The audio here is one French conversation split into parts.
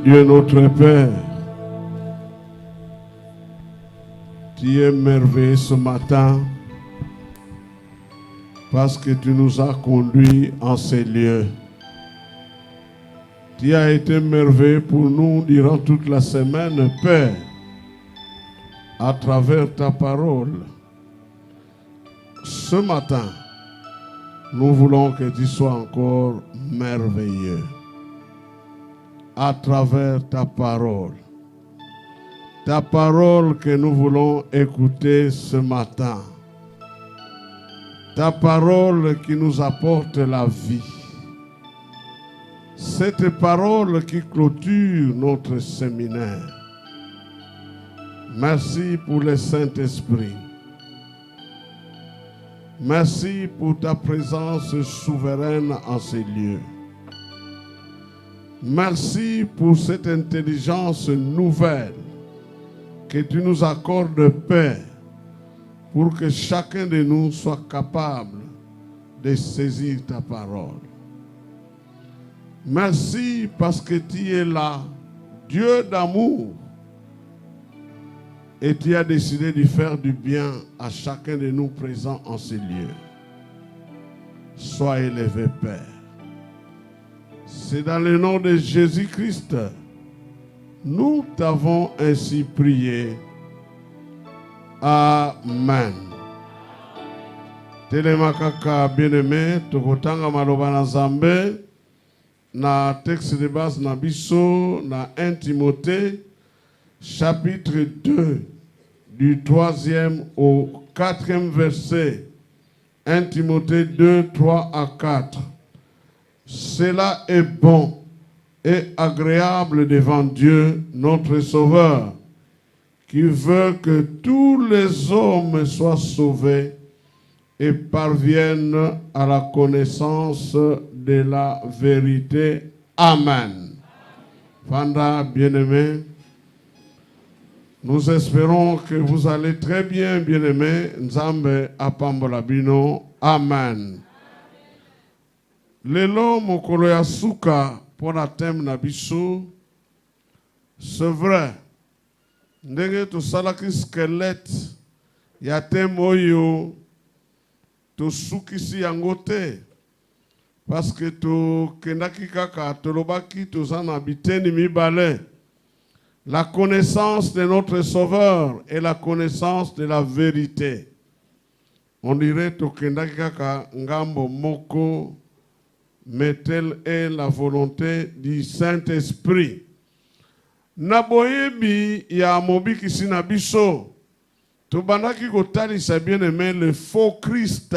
Dieu notre Père, tu es merveilleux ce matin parce que tu nous as conduits en ces lieux. Tu as été merveilleux pour nous durant toute la semaine, Père, à travers ta parole. Ce matin, nous voulons que tu sois encore merveilleux à travers ta parole. Ta parole que nous voulons écouter ce matin. Ta parole qui nous apporte la vie. Cette parole qui clôture notre séminaire. Merci pour le Saint-Esprit. Merci pour ta présence souveraine en ces lieux. Merci pour cette intelligence nouvelle que tu nous accordes, Père, pour que chacun de nous soit capable de saisir ta parole. Merci parce que tu es là, Dieu d'amour, et tu as décidé de faire du bien à chacun de nous présents en ces lieux. Sois élevé, Père. C'est dans le nom de Jésus-Christ, nous t'avons ainsi prié. Amen. Télémakaka bien-aimé, tokotanga maloba na Nzambe, na texte de base na biso, na 1 Timothée, chapitre 2, du 3e au 4e verset. 1 Timothée 2, 3 à 4. Cela est bon et agréable devant Dieu, notre Sauveur, qui veut que tous les hommes soient sauvés et parviennent à la connaissance de la vérité. Amen. Fanda, bien-aimé, nous espérons que vous allez très bien, bien-aimé. Nzambe apambola bino. Amen. Lelo mokolo ya suka pour la thème na biso. C'est vrai. Ndenge to salaki squelette ya thème oyo to sukisi yango te. Parce que to kendaki kaka to lobaki to zana biteni mibale. La connaissance de notre Sauveur et la connaissance de la vérité. On dirait to kendaki kaka ngambo moko, mais telle est la volonté du Saint-Esprit. Naboyebi ya mobiki sinabiso. Tobandaki kotalisa bien-aimé le faux Christ.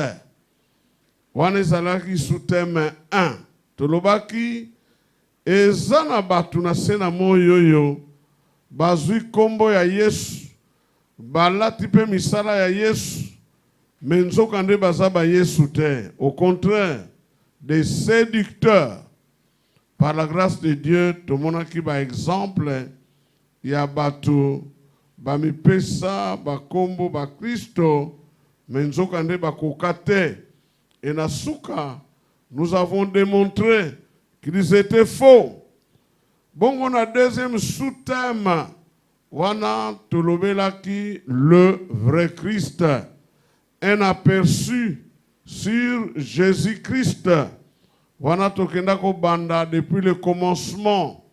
Wanezalaki sous thème 1. Tolobaki ezana batu na sena moyoyo. Bazui kombo ya Yesu. Balati pe misala ya Yesu. Menzoka nde bazaba Yesu te. Au contraire, des séducteurs. Par la grâce de Dieu, tout le monde qui va exemple, il y a batu, bami pesa, ba kombo, ba Christo, menzoka nde ba kokate. Et na suka, nous avons démontré qu'ils étaient faux. Bon, on a deuxième sous-thème, wana tolobelaki le vrai Christ, un aperçu sur Jésus-Christ. Wana tokenda ko banda depuis le commencement.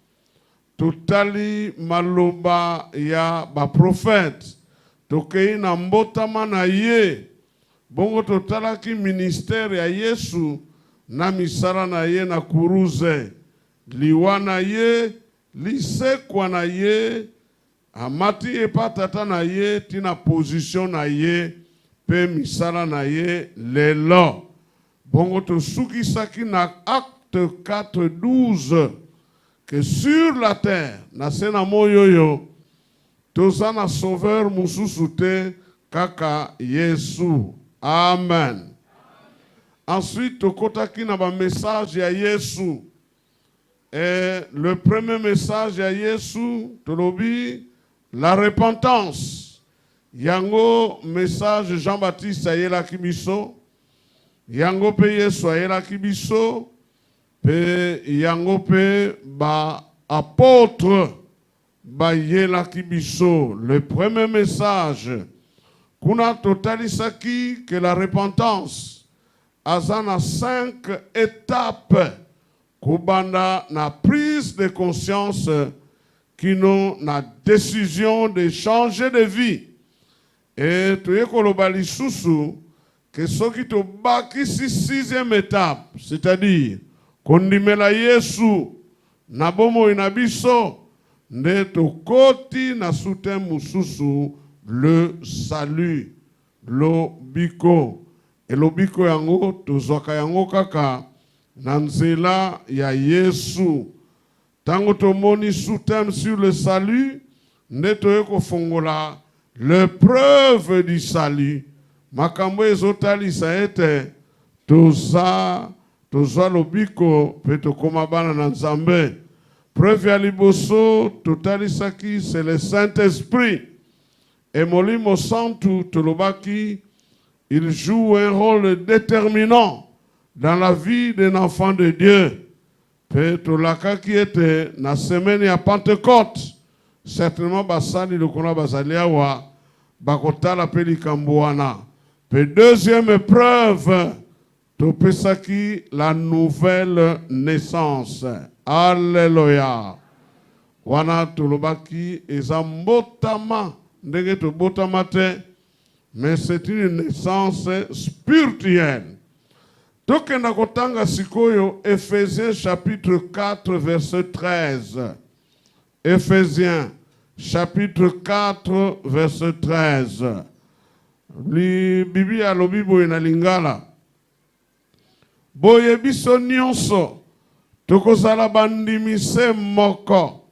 Totali maloba ya ba prophète. Tokei na mbotama na ye. Bongo totalaki ministère ya Yesu na misala na ye na kuruze. Liwa na ye, lisekwa na ye, amati epatata na ye, tina position na ye, pe misala na ye, lelo. Bongo to sukisaki na acte 4:12 que sur la terre, na sena moyoyo, tozana sauveur mususu te kaka Yesu. Amen. Ensuite, tokotaki na ba message ya Yesu. Et le premier message à Yesu, tolobi, la repentance. Yango message Jean-Baptiste ayela kibiso. Yango pe Yesu ayela kibiso. Pe yango pe ba apôtre bayela kibiso le premier message kuna totalisaki que la repentance azana 5 étapes kubanda na prise de conscience qui n'ont la décision de changer de vie. Et tu es kolobali susu que ce qui te baki si 6e étape, c'est-à-dire kondimela Yesu na bomo inabiso nde tokoti na sute mususu le salut lobiko et lobiko yango tozwaka yango kaka na nzela ya Yesu. Tango tomoni sous-thème sur le salut, nde toyeko fongola l'épreuve du salut. Makambo ezotalisa ete tozwa lobiko pe tokoma bana na Nzambe. Preuve ya liboso totalisaki c'est le Saint-Esprit. Et Molimo Santu tolobaki, il joue un rôle déterminant dans la vie d'un enfant de Dieu. Petolaka qui était na semaine à Pentecôte, certainement basali lokona bazaliawa bakotala pelikamboana. Pe deuxième épreuve, topesaki la nouvelle naissance. Alléluia. Wana tolobaki ezambotama ndenge tobotama te, mais c'est une naissance spirituelle. Tokenda kotanga sikoyo Ephésiens chapitre 4 verset 13. Ephésiens chapitre 4 verset 13. Li Bibi alobi boye na lingala. Boye biso nyonso tokozala bandimise moko.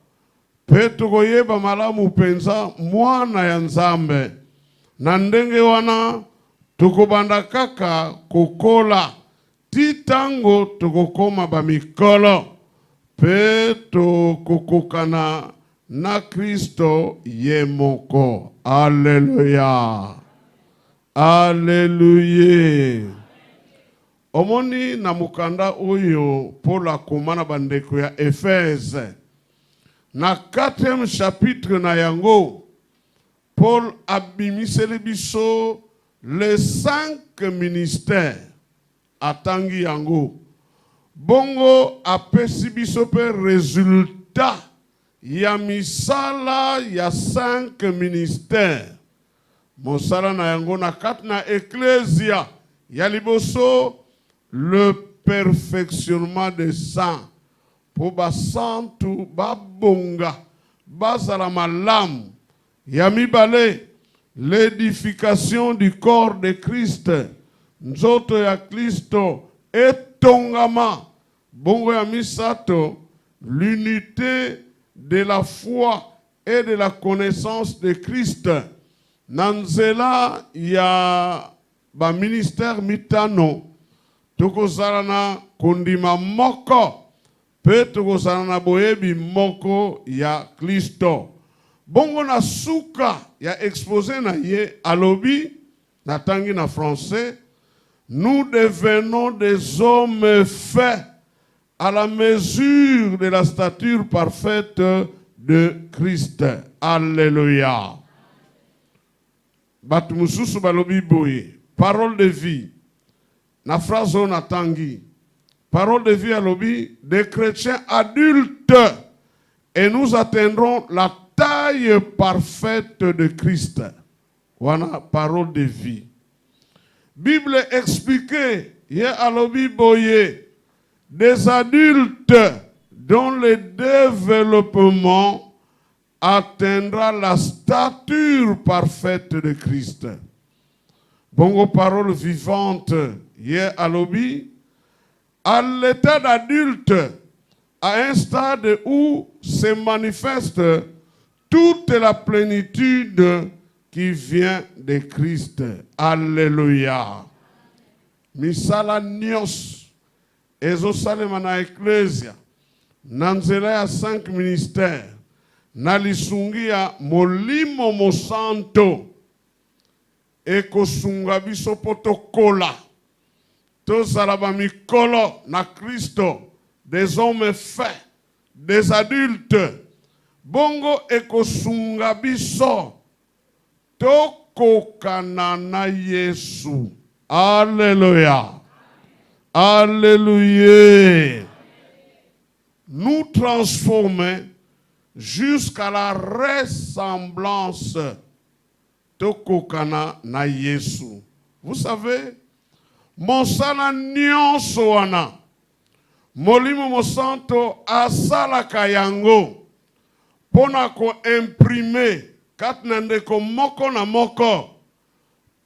Pe tokoyeba malamu penza mwana ya Nzambe. Na ndenge wana tokobanda kaka kokola titango tokokoma bamikolo pe tokokokana na Kristo ye moko. Alléluia. Alléluia. Omoni na mukanda oyo pola komana bandeko ya Éphèse. Na 4e chapitre na yango, Paul abimiseli biso les 5 ministères atangi yango. Bongo apesi biso pe résultat ya misala ya 5 ministères. Mosala na yango na 4 na ecclésia ya liboso le perfectionnement des saints. Po basantu babonga bazala malamu ya mibale l'édification du corps de Christ. Nzoto ya Kristo etongama. Bongo ya misato l'unité de la foi et de la connaissance de Christ. Nanzela ya ba ministère mitano tokozala na kondima moko pe tokozala na boyebi moko ya Kristo. Bongo na suka ya exposé na ye alobi na tangi na français, nous devenons des hommes faits à la mesure de la stature parfaite de Christ. Alléluia. Batumususu balobi boye, parole de vie. Na phrase on a tangi. Parole de vie alobi, des chrétiens adultes, et nous atteindrons la taille parfaite de Christ. Voilà, parole de vie. Bible expliquée, yé alobi boye, des adultes dont le développement atteindra la stature parfaite de Christ. Bongo parole vivante, yé alobi, à l'état d'adulte, à un stade où se manifeste toute la plénitude qui vient de Christ. Alléluia. Misala nyos, ezo salema na ecclesia, nanzela ya 5 ministères, nalisungia molimo mosanto, ekosunga biso potokola, tozala ba mikolo na Kristo, des hommes faits, des adultes. Bongo ekosunga biso tokokana na Yesu. Alléluia. Alléluia. Nous transformer jusqu'à la ressemblance tokokana na Yesu. Vous savez, mosala nyonso wana Molimo Mosanto asalaka yango pona ko imprimer katina ndeko moko na moko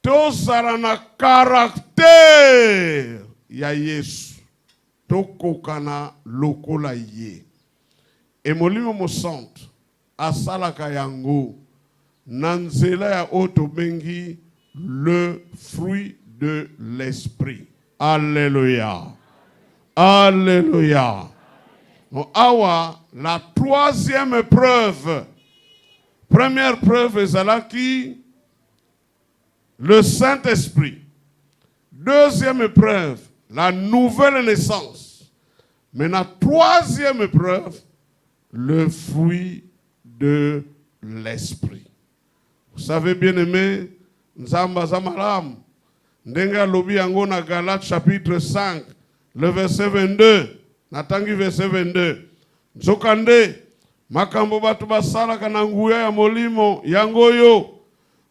tozala na caractère ya Yesu tokokana lokola ye. Et Molimo Mosanto asalaka yango na nzela ya oto bengi le fruit de l'esprit. Alléluia. Alléluia. Donc, awa, la troisième preuve. Première preuve est qui? Le Saint-Esprit. Deuxième preuve, la nouvelle naissance. Mais la troisième preuve, le fruit de l'esprit. Vous savez bien aimé, Nzamba Zamaram, Ndenga Lobi Yango na Galates chapitre 5, le verset 22, natangi verset 22. Nzokande, makambo batu basalaka na nguya ya molimo yango yo,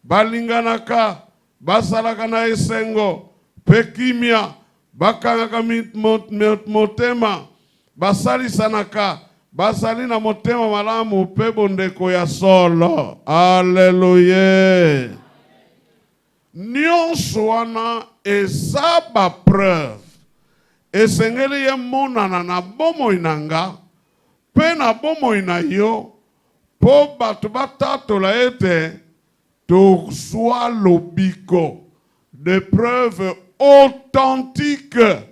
balinganaka, basalaka na esengo, pekimia, bakangaka motema, basalisanaka, basali na motema malamu pe bondeko ya solo. Alléluia. Nyonso wana eza ba preuve. Esengeli ye monana na bomoi nanga, pe na bomoi na yo, po batu batatola ete tozwa lobiko de preuves authentiques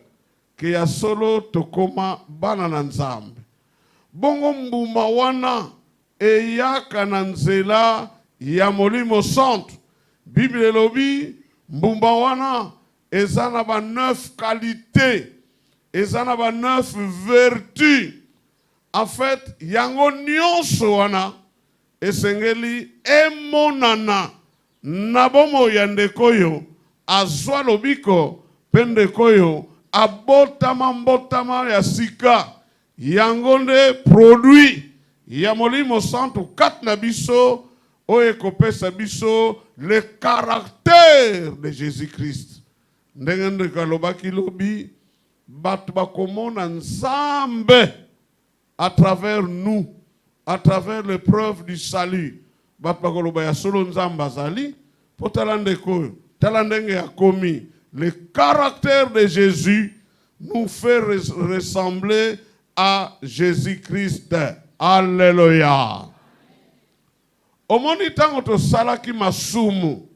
ke ya solo tokoma bana na Nzambe. Bongo mbuma wana eyaka na nzela ya Molimo Santo. Bible lobi mbuma wana eza na ba 9 qualités, eza na ba 9 vertus. En fait, yango nyonso wana esengeli emonana na bomo ya ndeko yo azwa lobiko pe ndeko yo abotama mbotama ya sika. Yango nde produit ya Molimo Santo kat na biso oye kopesa biso le caractère de Jésus-Christ. Ndenge ndeka lobaki lobi batu bakomona Nzambe à travers nous, à travers l'épreuve du salut. Batu bakoloba ya solo Nzambe azali po talandeko talandenge ya komi. Le caractère de Jésus nous fait ressembler à Jésus-Christ. Alléluia. Omoni tango to salaki masumu.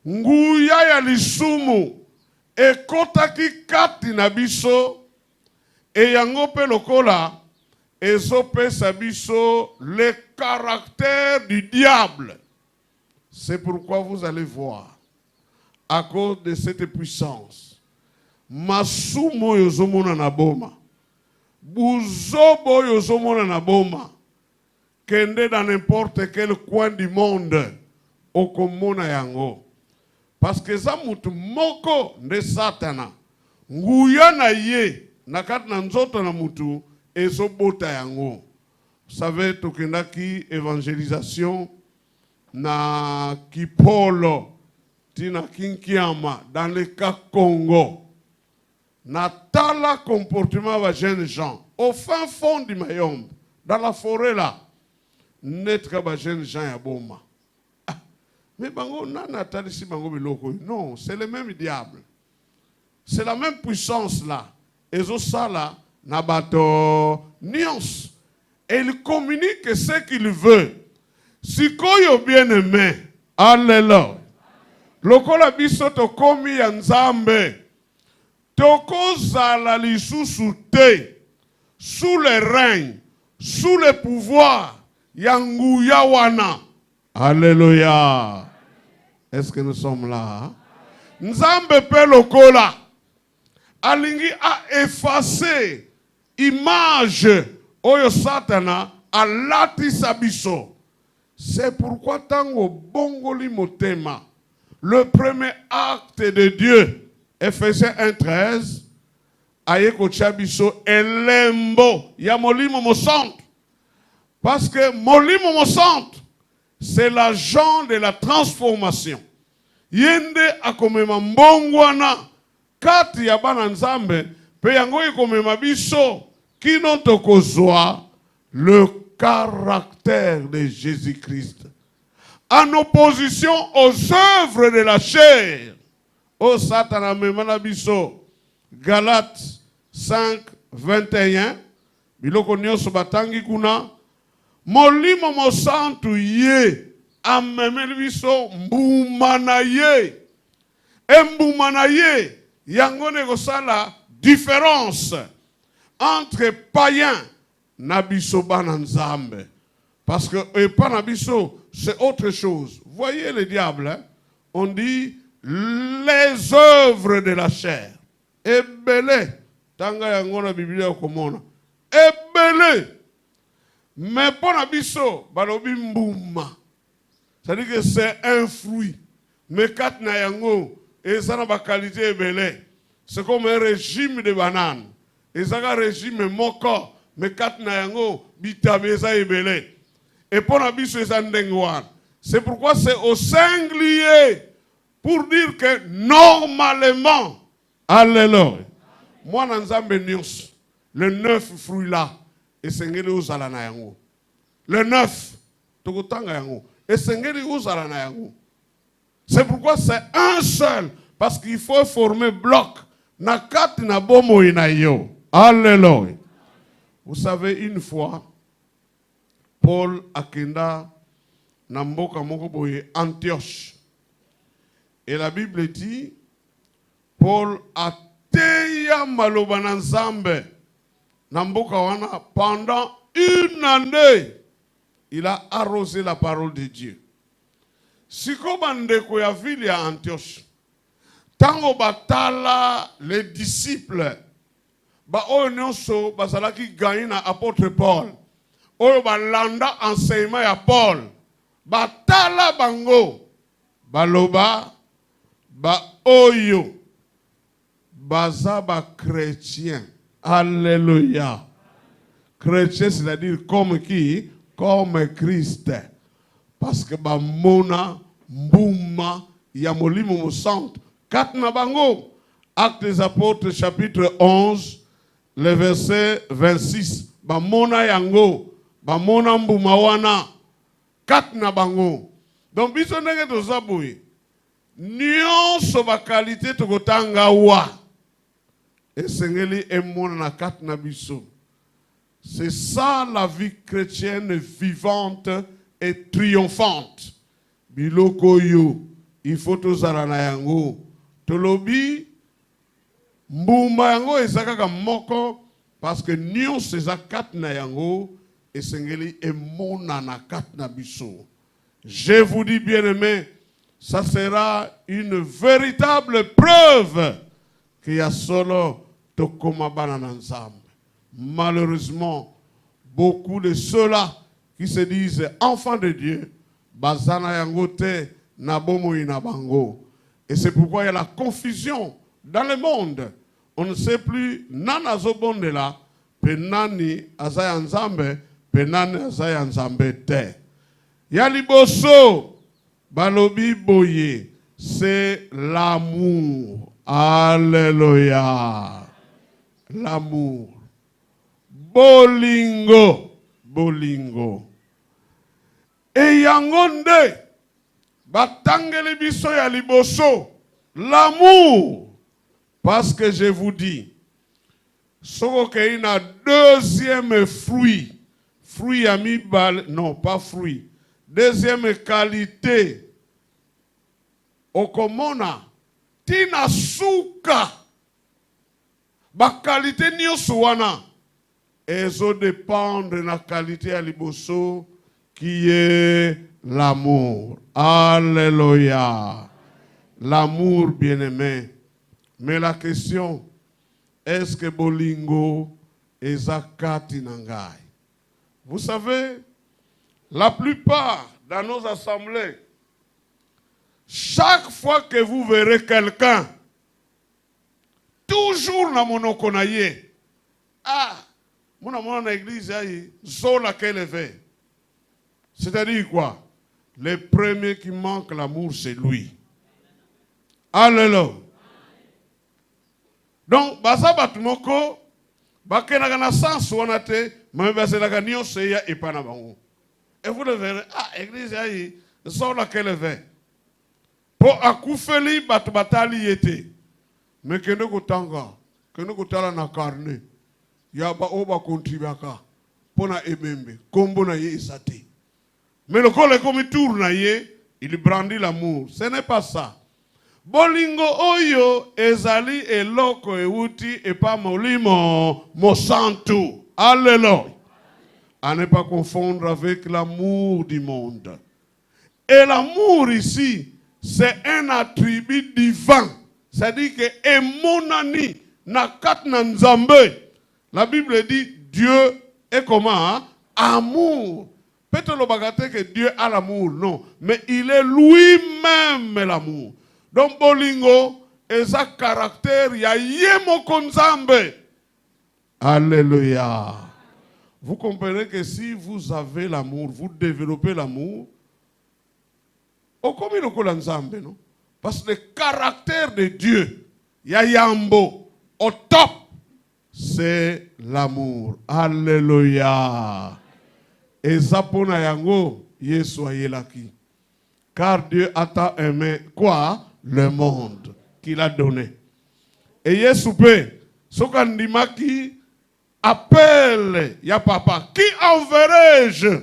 Nguya ya lisumu ekotaki kati na biso e yango pe lokola ezopesa biso le caractère du diable. C'est pourquoi vous allez voir, à cause de cette puissance, masumu yozomona na boma, buzobo yozomona na boma, kende dans n'importe quel coin du monde, okomona yango. Parce que za mutu moko nde Satana, nguya na ye, nakat na nzoto na mutu, ezobota yango. Vous savez, tokendaki évangélisation na Kipolo, tina Kinkiama, dans le cas Congo. Natala comportement va jeunes gens, au fin fond du Mayombe, dans la forêt là, netka ba jeunes gens ya boma. Ah, mais bango nana talisi bango biloko. Non, c'est le même diable. C'est la même puissance là. Ezo sala na bato nions. Et il communique ce qu'il veut. Si koyo bien-aimé, alléluia. Lokola biso to komi ya Nzambe, toko zala lisusu te, sous le règne, sous le pouvoir, yanguya wana. Alléluia. Est-ce que nous sommes là? Nzambe pe lokola, alingi a effacé image oyo Satana alatisa biso. C'est pourquoi tango bongoli motema, le premier acte de Dieu, Ephésiens 1:13, aye kotia biso elembo ya molimo mo centre. Parce que molimo mo centre, c'est l'agent de la transformation. Yende akomema mbongwana kati ya bana nzambe pe yango ikomema biso kino tokozwa le caractère de Jésus-Christ en opposition aux œuvres de la chair. O Satana memana biso Galates 5:21 biloko nyonso batangi kuna molimo mo santu ye amemeli biso mbuma na ye. Mbuma na ye yango ne kosala différence entre païens na biso bana nzambe. Parce que pas na biso c'est autre chose. Voyez le diable, hein? On dit les œuvres de la chair. Ebele tanga yango na Biblia komona. Ebele. Mais pour na biso balobi mbuma. C'est-à-dire que c'est un fruit. Mais kat na yango et ça n'a pas qualité ebele. C'est comme un régime de bananes. Et ça un régime moko. Mais kat na yango bitabeza ebele. Et pour na biso ça ndengwan. C'est pourquoi c'est au singulier pour dire que normalement, alléluia. Moi nanzambe nyos, le 9 fruits là, et sengeli uzala na yango. Le 9, tokotanga yango, et sengeli uzala na yango. C'est pourquoi c'est un seul, parce qu'il faut former bloc. Na kat na bomo inayo. Alléluia. Vous savez, une fois, Paul akenda na mboka moko boye Antioche. Et la Bible dit, Paul a teya maloba na Nzambe na mboka wana pendant une année. Il a arrosé la parole de Dieu. Siko bandeko ya ville ya Antioche. Tango batala les disciples ba oyo nyonso bazalaki gagné na apôtre Paul. Oyo balanda enseignement ya Paul. Batala bango baloba ba oyo baza ba chrétien. Alléluia. Chrétien c'est-à-dire comme qui? Comme Christ. Parce que ba mona mbuma ya molimo mo centre. Kat na bango. Actes des Apôtres chapitre 11 le verset 26. Ba mona yango. Ba mona mbuma wana. Kat na bango. Donc biso ndenge tozaboui. Nyonso ba qualité tokotanga wa. Esengeli emona na kat na biso. C'est ça la vie chrétienne vivante et triomphante. Biloko yo, il faut tozala na yango. Tolobi mbuma yango ezaka moko parce que nyonso eza kat na yango esengeli emona na kat na biso. Je vous dis bien aimé, ça sera une véritable preuve qu'il y a solo tokoma bana na Nzambe. Malheureusement, beaucoup de ceux-là qui se disent enfants de Dieu, bazana yangote na bomo inabango. Et c'est pourquoi il y a la confusion dans le monde. On ne sait plus nana zobonde la, penani azaya nzambe, penani azaya nzambe te. Yaliboso, balobi boye, c'est l'amour. Alléluia. L'amour. Bolingo. Bolingo. Et yangonde, batangele biso ya liboso. L'amour. Parce que je vous dis, soko ke ina deuxième fruit. Fruit ami non, pas fruit. Deuxième qualité. Okomona. Tina suka. Ba qualité nyonso wana. Ezo dépendre de la qualité à liboso qui est l'amour. Alléluia. L'amour bien-aimé. Mais la question, est-ce que bolingo ezakati nangai? Vous savez, la plupart dans nos assemblées, chaque fois que vous verrez quelqu'un, toujours na monoko na ye, ah, mon église aïe, zola qu'elle fait. C'est-à-dire quoi? Le premier qui manque l'amour, c'est lui. Alléluia. Donc, baza batumoko, bakenaka na sens wana te, mais bazelaka nyonso ya epa na bango. Et vous le verrez, ah, église aïe, zola qu'elle fait. Pour akufeli batu batali yete. Mais kende kotanga, kende kotala na carnet. Ya ba oba kontribaka. Pona ebembe, kombo na ye esate. Mais le col est comme il tourne, il brandit l'amour. Ce n'est pas ça. Bolingo oyo ezali eloko euti et pas molimo mosantu. Alléluia. À ne pas confondre avec l'amour du monde. Et l'amour ici, c'est un attribut divin. C'est-à-dire que emonani nakat nanzambe. La Bible dit Dieu est comment? Hein? Amour. Peut-être le bagate que Dieu a l'amour, non. Mais il est lui-même l'amour. Donc, bolingo, et sa caractère, ya yemo konzambe. Alléluia. Vous comprenez que si vous avez l'amour, vous développez l'amour, au comme il le nzambe, non? Parce que le caractère de Dieu, ya yambo, au top, c'est l'amour. Alléluia. Et zapona yango, Yesu ayelaki. Car Dieu a tant aimé quoi? Le monde qu'il a donné. Et Yesu pe, sokandimaki appelle ya papa. Qui enverrai-je?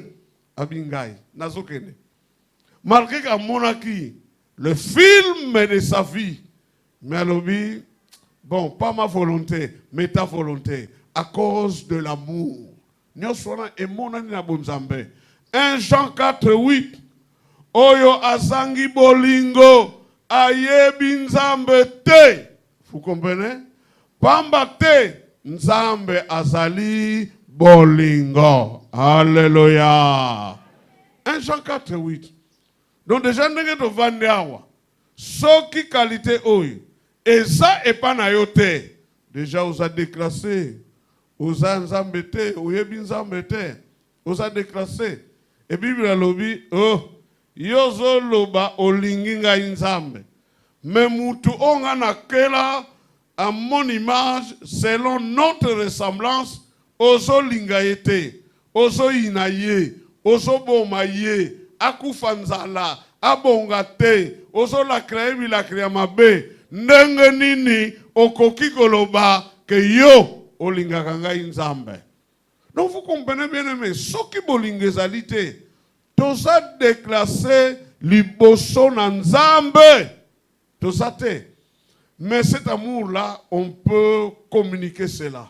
Abingai, nazokene. Malgré qu'à monaki, le film de sa vie, mais alobi, bon, pas ma volonté, mais ta volonté, à cause de l'amour. 1 Jean 4:8. Oyo azangi bolingo ayebi nzambe te. Vous comprenez? Pamba te nzambe azali bolingo. Alléluia. 1 Jean 4:8. Donc déjà ndenge to vande awa. Soki qualité oyo eza epa na yo te. Déjà vous a déclassé. Oza nzambe te, oyebi nzambe te, oza déclassé. Et Bible alobi, oh, yozo loba olingi ngai nzambe. Mais mutu onga na kela à mon image, selon notre ressemblance, ozo linga yete, ozo inaye, ozo boma ye, akufa nzala, abonga te, ozo la kreye bila kriya mabe, ndenge nini okoki koloba ke yo olingaka ngai nzambe. Donc vous comprenez bien aimé, ce qui bolingezalité, tout ça déclassé liboso na nzambe, tout ça te. Mais cet amour-là, on peut communiquer cela.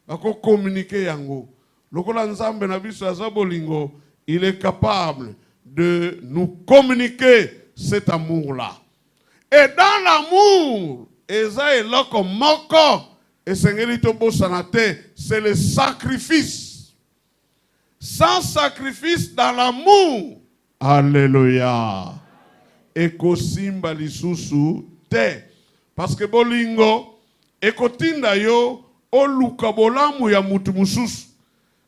On peut communiquer yango. Lokola nzambe na biso aza bolingo, il est capable de nous communiquer cet amour-là. Et dans l'amour, eza eloko moko. Et c'est le sacrifice. Sans sacrifice dans l'amour. Alléluia. Et kosimba lisusu te. Parce que bolingo, ekotinda yo, oluka bolamu ya mutu mususu.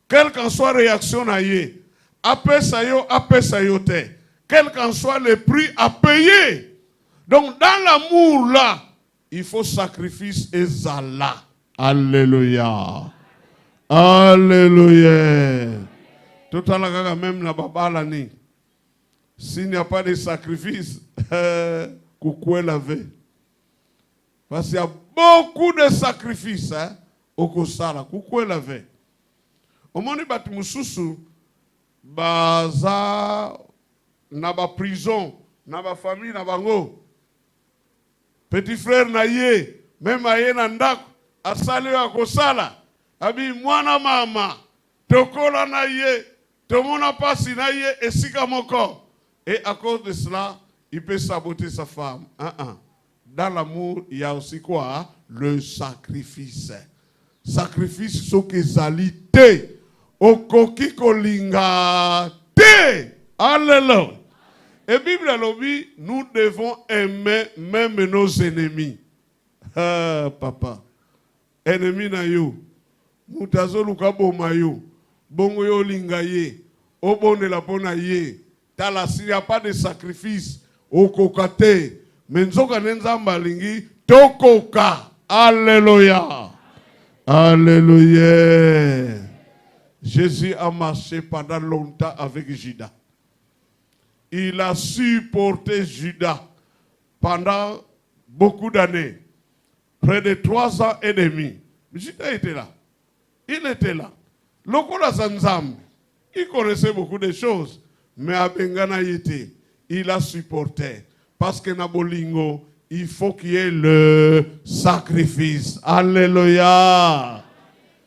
Quelle qu'en soit réaction na ye, apesa yo te. Quel qu'en soit le prix à payer. Donc dans l'amour là, il faut sacrifice et zala. Alléluia. Alléluia. Tout à l'heure, même la babalani. S'il n'y a pas de sacrifice, coucou lavé. Parce qu'il y a beaucoup de sacrifices au Kosala. Coucou lavé. Au moment où batu mususu, baza, naba prison, naba famille, nabango. Petit frère naye, même aye nandak, asale wa Kosala. Abi mwana mama, tokola naye, tomona pasi naye, esika moko. Et à cause de cela, il peut saboter sa femme. Dans l'amour, il y a aussi quoi? Le sacrifice. Sacrifice, ce que zalité. okoki kolinga te. Alléluia. Et Bible a dit, nous devons aimer même nos ennemis. Ah, papa. Ennemi na yo. Mutazo luka boma yo. Bongo yo linga ye. Obone la pona ye. Tala s'il n'y a pas de sacrifice. Okokate. Menzoka nenzamba lingi. Tokoka. Alléluia. Alléluia. Jésus a marché pendant longtemps avec Judas. Il a supporté Judas pendant beaucoup d'années. Près de 3 ans et demi. Judas était là. Il était là. Lokola Zanzam, il connaissait beaucoup de choses. Mais à Bengana il a supporté. Parce que Nabolingo, il faut qu'il y ait le sacrifice. Alléluia.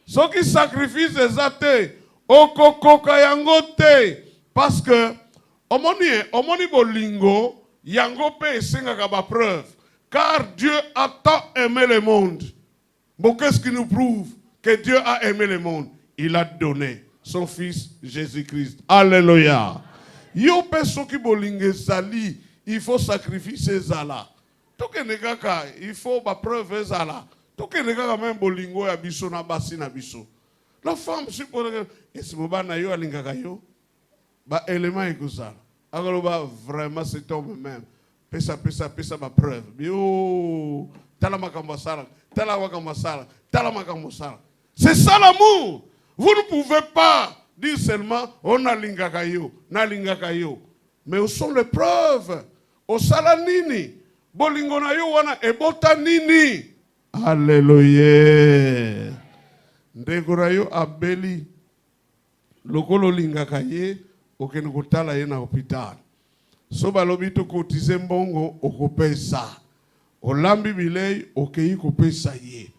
Ce qui sacrifice les athées, parce que omoni bolingo yango pe sengaka ba preuve, car Dieu a tant aimé le monde. Bon, qu'est-ce qui nous prouve que Dieu a aimé le monde? Il a donné son fils Jésus-Christ. Alléluia. Yo pe soki bolingo zali, il faut sacrifier zala. Toke negaka, il faut ba preuve zala. Toke negaka même bolingo ya biso na basi na biso. La femme suppose que si boba na yo alingaka yo, ba élément ekozala. Alors ba vraiment c'est homme même. Pesa ma preuve. Yo tala makambo sala, tala makambo sala, tala makambo sala. C'est ça l'amour. Vous ne pouvez pas dire seulement on a lingaka yo, na lingaka yo. Mais où sont les preuves? Au sala nini? Bolingo na yo wana ebota nini? Alléluia. Ndekora yo abeli lokolo lingaka ye okene kotala ye na hôpital. So balobi to kotize mbongo okopesa. Olambi bilei okei kopesa ye.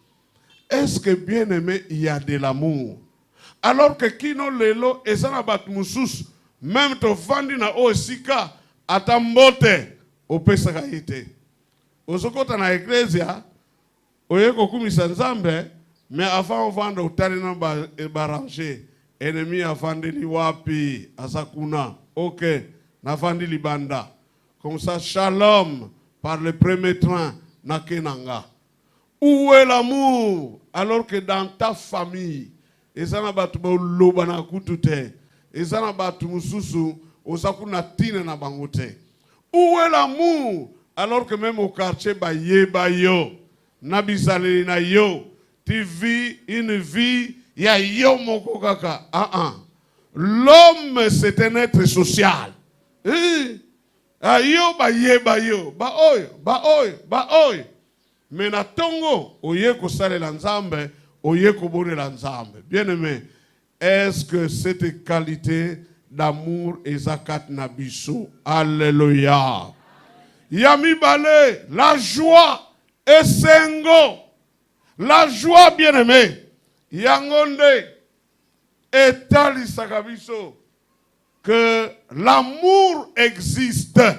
Est-ce que bien aimé il y a de l'amour? Alors que kino lelo ezana bat mususu même to vandi na osika atambote opesa kaite. Ozokota na ecclesia oye kokumisa nzambe mais avant vendre utali na barange ennemi avandeli wapi asakuna. OK, na vandi libanda. Comme ça shalom par le premier train na kenanga. Où est l'amour? Alors que dans ta famille ezana batu loba na kutute, ezana batu mususu osakuna tina na bangote. Où est l'amour? Alors que même au quartier ba yo na bizaleli na yo, tu vis une vie ya yo moko kaka. L'homme c'est un être social. Ayo ba yo, ba oyo. Mais na tongo oye ko salela nzambe, oye ko bonela nzambe. Bien-aimé, est-ce que cette qualité d'amour ezakat na biso? Alléluia. Yami bale, la joie et sengo. La joie, bien-aimé. Yangonde etali sakabiso que l'amour existe.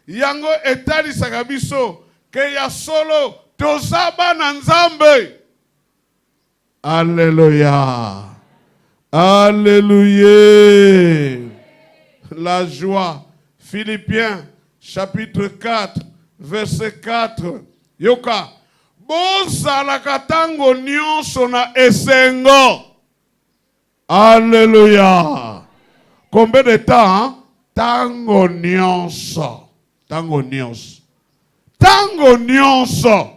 Yango etali sakabiso que ya solo tozaba na nzambe. Alléluia. Alléluia. La joie. Philippiens chapitre 4 verset 4. Yoka. Bozala katango nyonso na esengo. Alléluia. Combien de temps? Tango nyonso. Tango nyonso. Tango nyonso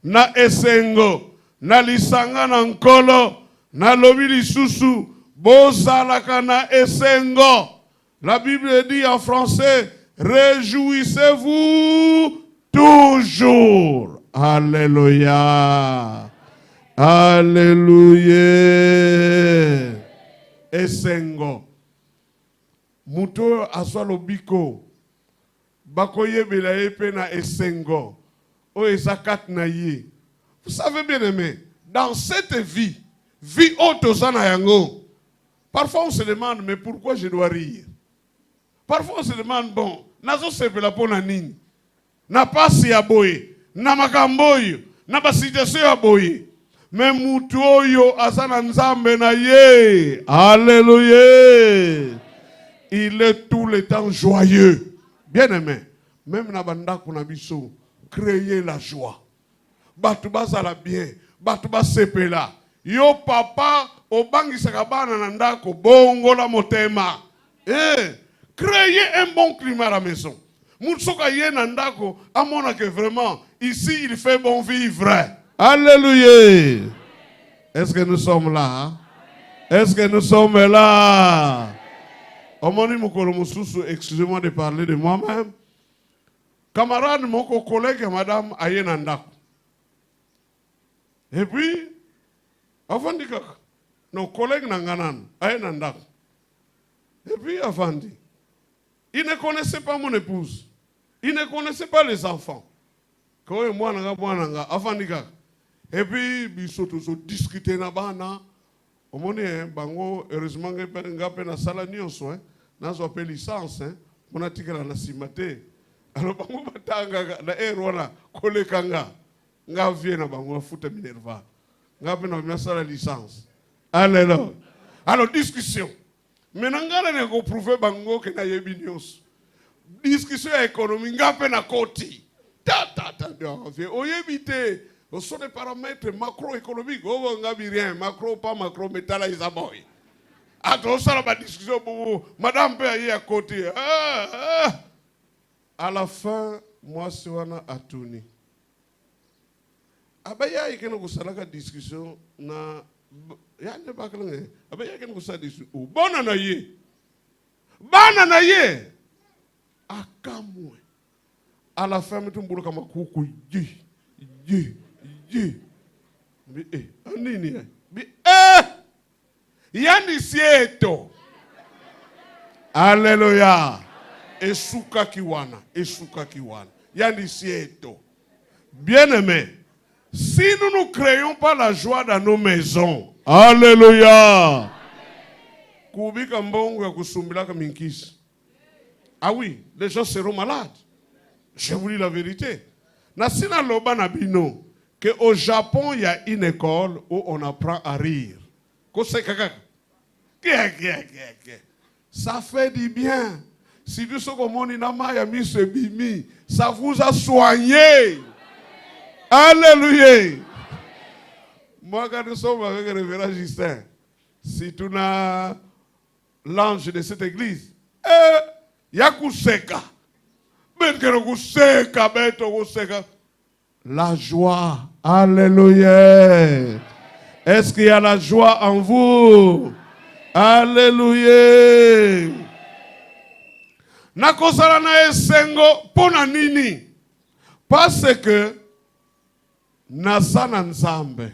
na esengo. Na lisanga na nkolo. Na lobi lisusu. Bozalaka na esengo. La Bible dit en français, réjouissez-vous toujours. Alléluia. Alléluia. Esengo. Muto aswa lobiko. Bakoye belaye pena esengo. O ezakat na ye. Vous savez bien aimé, dans cette vie autosana yango, parfois on se demande, mais pourquoi je dois rire? Parfois on se demande, bon, nazo sepela pona nini? Na pasi ya boye, na makamboyo, na ba situation ya boye. Mais mutu oyo azana nzambe na ye. Alléluia. Il est tout le temps joyeux. Bien aimé. Même na bandako na biso, créer la joie. Batu bazala bien, batu basepela. Yo papa obangisaka bana na ndako bongola motema. Créer un bon climat à la maison. Moutsoka ye na ndako amona que vraiment ici il fait bon vivre. Alléluia. Est-ce que nous sommes là? Est-ce que nous sommes là? Omoni mukolo mususu, excusez-moi de parler de moi-même. Camarade, mon collègue, madame, aye na ndako. Et puis, avant de dire, nos collègues n'anganan, aye na ndako. Et puis, avant de dire, il ne connaissait pas mon épouse. Il ne connaissait pas les enfants. Quand moi, avant de dire, et puis, ils sont tous discutés na bana. Omoni bango heureusement ngape na sala nyonso nazo appel licence on a tika na simate alors bango batanga na erona kolekanga nga vie na bango futa minerva ngape na sala licence. Alléluia. Alors discussion maintenant ngala ne ko prouver bango ke na yebi nyonso discussion économique ngape na koti ta oyebite. Ce sont des paramètres macroéconomiques. Oh, on n'a rien. Macro, pas macro, mais t'as la isaboy. Attends, ça, la discussion, madame peut aller à côté. À la fin, moi, c'est un atouni. Abaya, il y a une discussion. Il y a une discussion. Abaya, il y a une discussion. Bon anaye. Bon anaye. Akamwe. À la fin, je me comme un coucou. Yani sieto. Alléluia. Esuka kiwana. Yani sieto. Bien-aimés, si nous ne créons pas la joie dans nos maisons, alléluia. Kubika mbongo ya kusumbilaka minkisi. Ah oui, les gens seront malades. Je vous dis la vérité. Nasina loba na bino que au Japon il y a une école où on apprend à rire. Ça fait du bien. Si vous savez comment ça vous a soigné. Alléluia. Moi quand nous sommes avec le révérend Justin, si tu n'as l'ange de cette église, yakuseka. La joie. Alléluia. Est-ce qu'il y a la joie en vous? Alléluia. Nakosala na esengo pona nini? Parce que nazana nzambe.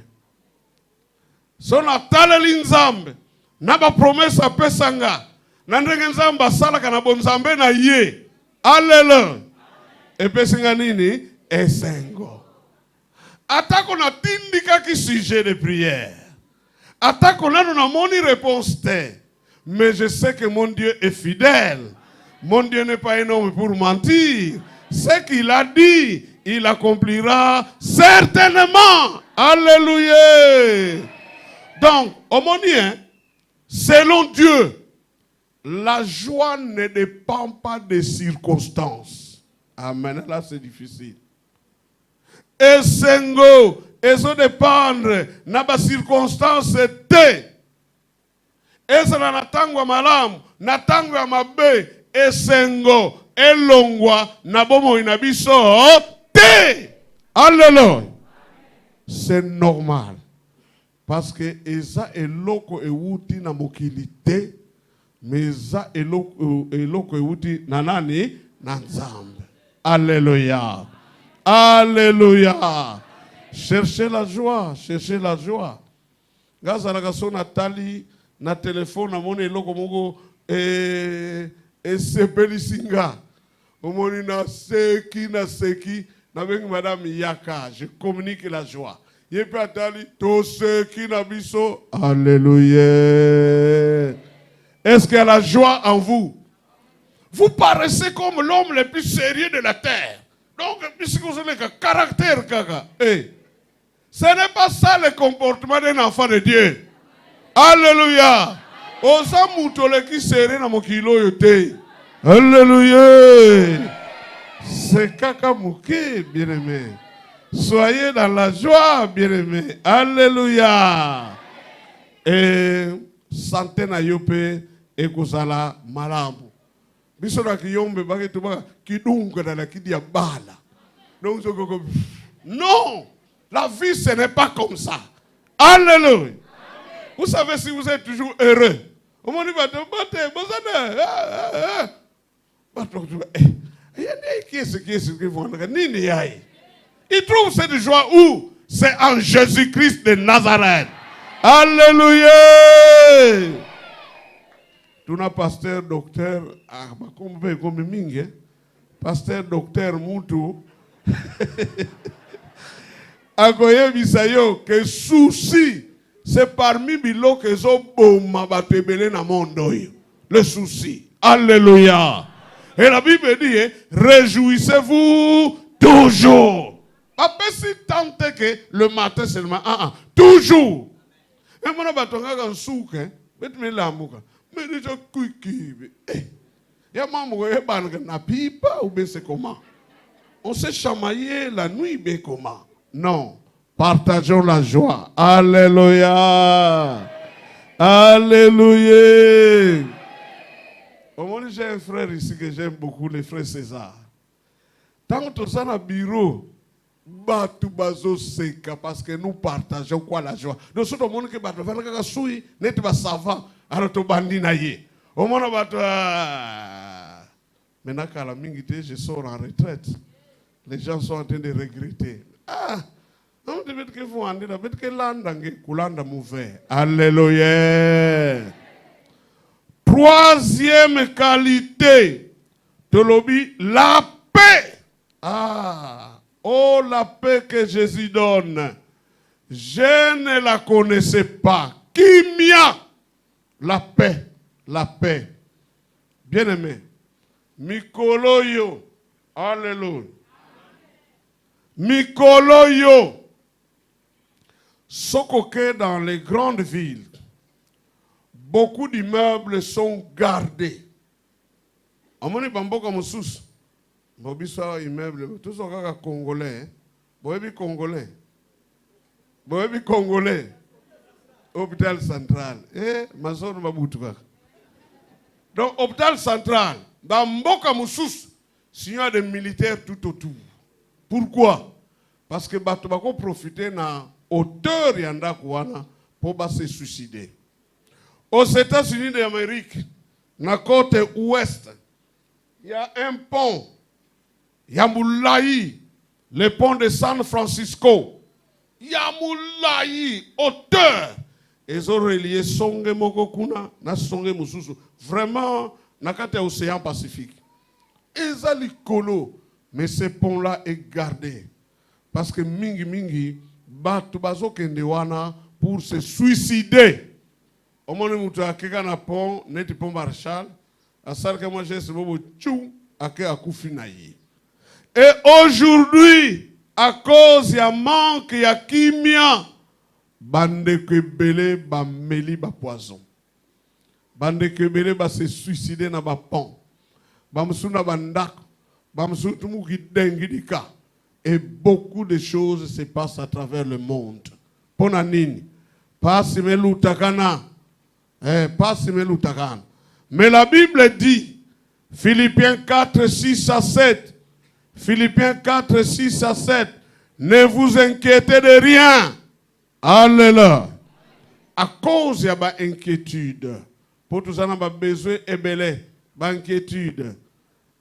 Sona taleli nzambe. Naba promesse apesanga. Na ndenge nzambe asalaka na bonzambe na ye. Alléluia. Et puis c'est nini esengo. Atako na tindika ki sujet de prière. Atako na na moni réponse te. Mais je sais que mon Dieu est fidèle. Mon Dieu n'est pas un homme pour mentir. Ce qu'il a dit, il accomplira certainement. Alléluia. Donc, au monien, selon Dieu, la joie ne dépend pas des circonstances. Amen. Là, c'est difficile. Et sengo, et ça dépendre des circonstances te. Et ça na tango malamu, na tango ya mabe, et sengo, et longwa, na bomo inabiso te. Alléluia. C'est normal. Parce que eza eloko ewuti na mokilité. Mais ça eloko ewuti na nani na nzambe. Alléluia. Alléluia. Cherchez la joie, cherchez la joie. Gaza la gaso natali na téléphone na moni eloko moko sepelisinga. Omoni na seki na bengi madame Yaka, je communique la joie. Yepe atali to seki na biso. Alléluia. Est-ce qu'il y a la joie en vous? Vous paraissez comme l'homme le plus sérieux de la terre. Donc, puisque vous avez le caractère, kaka. Ce n'est pas ça le comportement d'un enfant de Dieu. Alléluia. Osa mutole qui serait dans mon kilo yote. Alléluia. C'est kaka mouké, bien-aimé. Soyez dans la joie, bien-aimé. Alléluia. Et santé na yope et kozala malambu. Bisona ki yombe baki tuba ki dunga na la ki diabala. Donc non, la vie ce n'est pas comme ça. Alléluia. Vous savez si vous êtes toujours heureux. Au moment où vous il trouve cette joie où? C'est en Jésus-Christ de Nazareth. Alléluia. Tout un pasteur, docteur, pasteur, docteur, Moutou. Akoye bisayo que souci, c'est parmi bilo que zo boma batebele na mondo. Le souci. Alléluia. Et la Bible dit, réjouissez-vous toujours. Après si tant que le matin seulement, toujours. Et mon abatonga kan souke, betme lamuka. Mais déjà kuiki. Ya mamu e banga na pipa ou bien c'est comment? On s'est chamaillé la nuit, mais comment? Non. Partageons la joie. Alléluia. Alléluia. Au moins, j'ai un frère ici que j'aime beaucoup, le frère César. Tant que ça dans le bureau, batu bazo seka parce que nous partageons quoi la joie. Donc tout le monde qui batu va ka soui net ba savant alors to bandi na ye. Au moins batu maintenant qu'à la mingité je sors en retraite. Les gens sont en train de regretter. Non de mettre que vous andez là, mettre que landange kulanda mauvais. Alléluia. Troisième qualité de l'obéissance, la paix. Oh, la paix que Jésus donne. Je ne la connaissais pas. Kimia. La paix. La paix. Bien-aimé. Mikoloyo. Alléluia. Mikoloyo. Sokoke dans les grandes villes. Beaucoup d'immeubles sont gardés. Amoni bamboka mususu. Bobiso immeuble, tous sont congolais. Boebi congolais. Boebi congolais. Hôpital central. Mazon mabutuka. Donc hôpital central, bamboka mususu, s'il y a des militaires tout autour. Pourquoi? Parce que batubako profiter na hauteur yanda kuana pour se suicider. Aux États-Unis d'Amérique, dans la côte ouest, il y a un pont. Il y a Moulaï, le pont de San Francisco. Il y a Moulaï, hauteur. Ils ont relié Songe Mokokuna, na Songe Mususu. Vraiment, dans l'océan Pacifique. Ils ont l'icolo, mais ce pont-là est gardé. Parce que mingi, batu bazo kendewana pour se suicider. Au moment où tu as un pont, net pont Marshall, à ça que moi j'ai ce bobo tchou, à que à Koufinaï. Et aujourd'hui, à cause il y a manque, il y a kimia, bande que belé ba meli ba poison. Bande que belé ba se suicider na ba pont. Ba msuna bandak, ba msuna tumu ki dengi dika. Et beaucoup de choses se passent à travers le monde. Ponanini, pas si melu takana. Mais la Bible dit, Philippiens 4, 6 à 7, Philippiens 4, 6 à 7, ne vous inquiétez de rien. Alléluia. À cause de l'inquiétude, pour tous en avoir besoin, et inquiétude.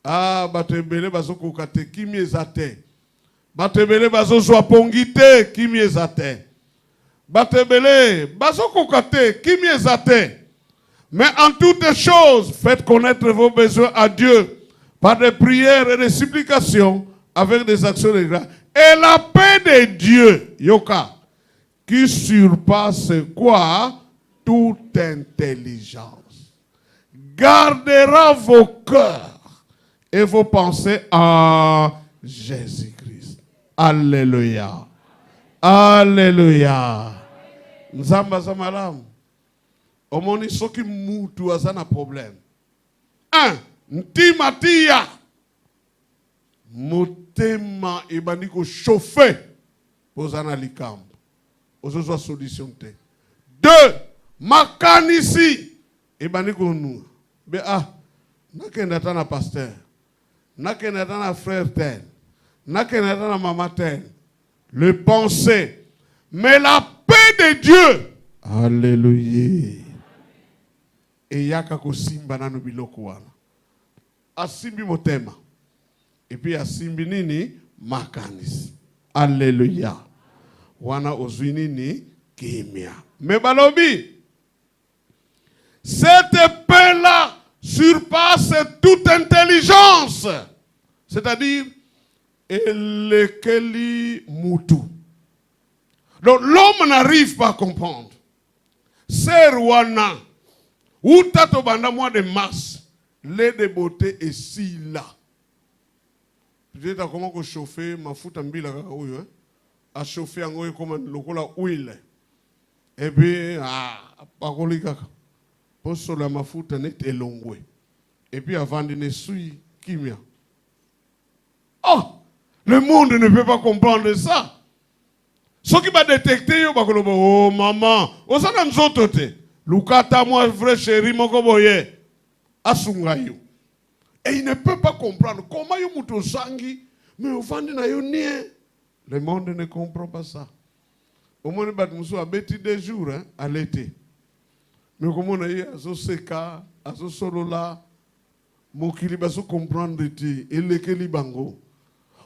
Batebele bazo kokate, qui miezate. Batebele bazo joapongite, qui miezate. Batebele, bazo kokate, qui miezate. Mais en toutes choses, faites connaître vos besoins à Dieu par des prières et des supplications avec des actions de grâce. Et la paix de Dieu, Yoka, qui surpasse quoi? Toute intelligence, gardera vos cœurs et vos pensées en Jésus-Christ. Alléluia. Alléluia. Nzamba za malamu. Omoni soki mutu azana problème. 1. Ntima tia. Motema ebandi ko chauffer. Pozana likambo. Ozozwa solution te. 2. Makanisi. Ebandi ko nu. Be nakenda tana pasteur. Nakenda tana frère tel. Nakenda tana maman tel. Le pensée. Mais la paix de Dieu. Alléluia. Et yaka ko simba nanu biloko wana. Asimbi motema. Et puis asimbi nini makanisi. Alléluia. Wana ozwi nini kimia. Mais balobi. Cette paix-là surpasse toute intelligence. C'est-à-dire, elekeli mutu. Donc l'homme n'arrive pas à comprendre. C'est Rwanda. Où t'as to banda mois de mars, lait de beauté est si là. Peut-être à comment chauffer ma foute en bille à chauffer en goye comme le la huile. Et puis parole kaka. Pour cela ma foute net elongwe. Et puis avant de ne suivre kimia. Oh, le monde ne peut pas comprendre ça. Ce qui va détecter, oh maman, osana nzoto te. Lukata moi vrai chéri moko boye. Asunga yo. Et il ne peut pas comprendre comment yo muto sangi mais ofandi na yo nie. Le monde ne comprend pas ça. Au moins bat muso a beti des jours à l'été. Mais comment on a eu azo seka, azo solola mokili baso comprendre ti elekeli bango.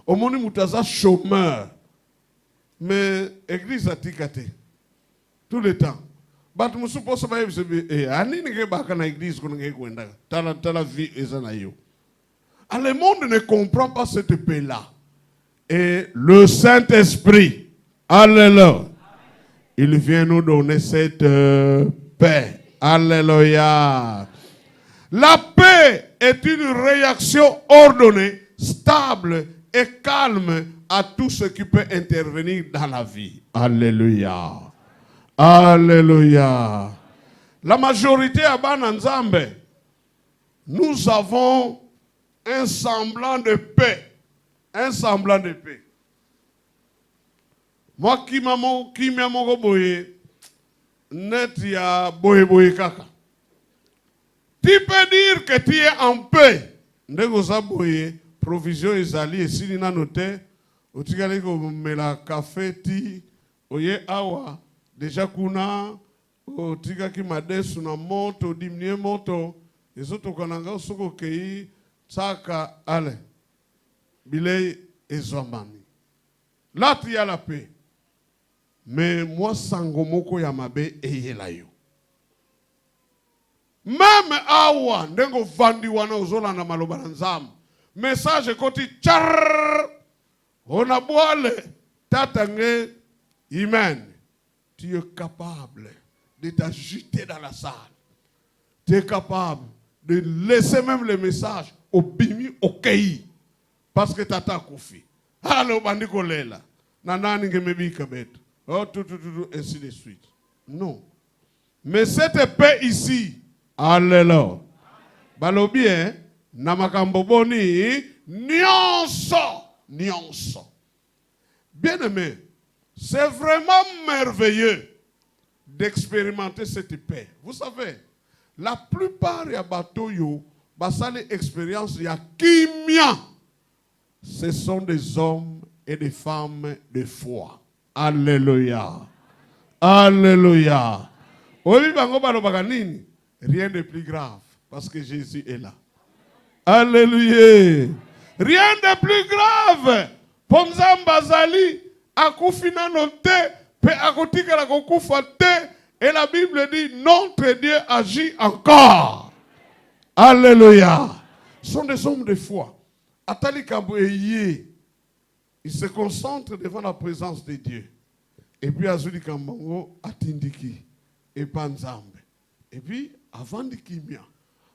Au moins mutaza chômeur. Mais l'église a ticate tout le temps. But je suppose que l'église le monde ne comprend pas cette paix-là. Et le Saint-Esprit, alléluia, il vient nous donner cette paix. Alléluia. La paix est une réaction ordonnée, stable et calme à tout ce qui peut intervenir dans la vie. Alléluia. Alléluia. La majorité à Bananzambe, nous avons un semblant de paix. Un semblant de paix. Moi qui m'a boye, net ya boye kaka. Tu peux dire que tu es en paix. Ndego za boye, provision ezali esili na note. Otikali ko mela café ti oye awa déjà kuna otika ki madesu na moto diminuer moto ezoto kananga soko kei saka ale bilei ezomani là tu as la paix mais moi sangomoko ya mabe eyela yo même awa ndengo vandi wana ozolanda maloba na nzambe message koti char on a boile, tatangé, Imen. Tu es capable de t'agiter dans la salle. Tu es capable de laisser même le message au bimi, au kei. Parce que tata koufi. Alors, bandiko lela. Nana ningemebi kabet. Oh, tout, ainsi de suite. Non. Mais cette paix ici, alléluia. Balobi, namakamboboni, nyonso. Bien-aimé, c'est vraiment merveilleux d'expérimenter cette paix. Vous savez, la plupart des bateaux yo, basale expérience ya kimia. Ce sont des hommes et des femmes de foi. Alléluia. Alléluia. Rien de plus grave parce que Jésus est là. Alléluia. Rien de plus grave. Pomzamba zali akufina note pe akotika la kokufa te et la Bible dit notre Dieu agit encore. Alléluia. Ce sont des hommes de foi. Atali Kabouye, il se concentre devant la présence de Dieu. Et puis Azuli Kambango atindiki et Panzambe. Et puis avant de Kimia.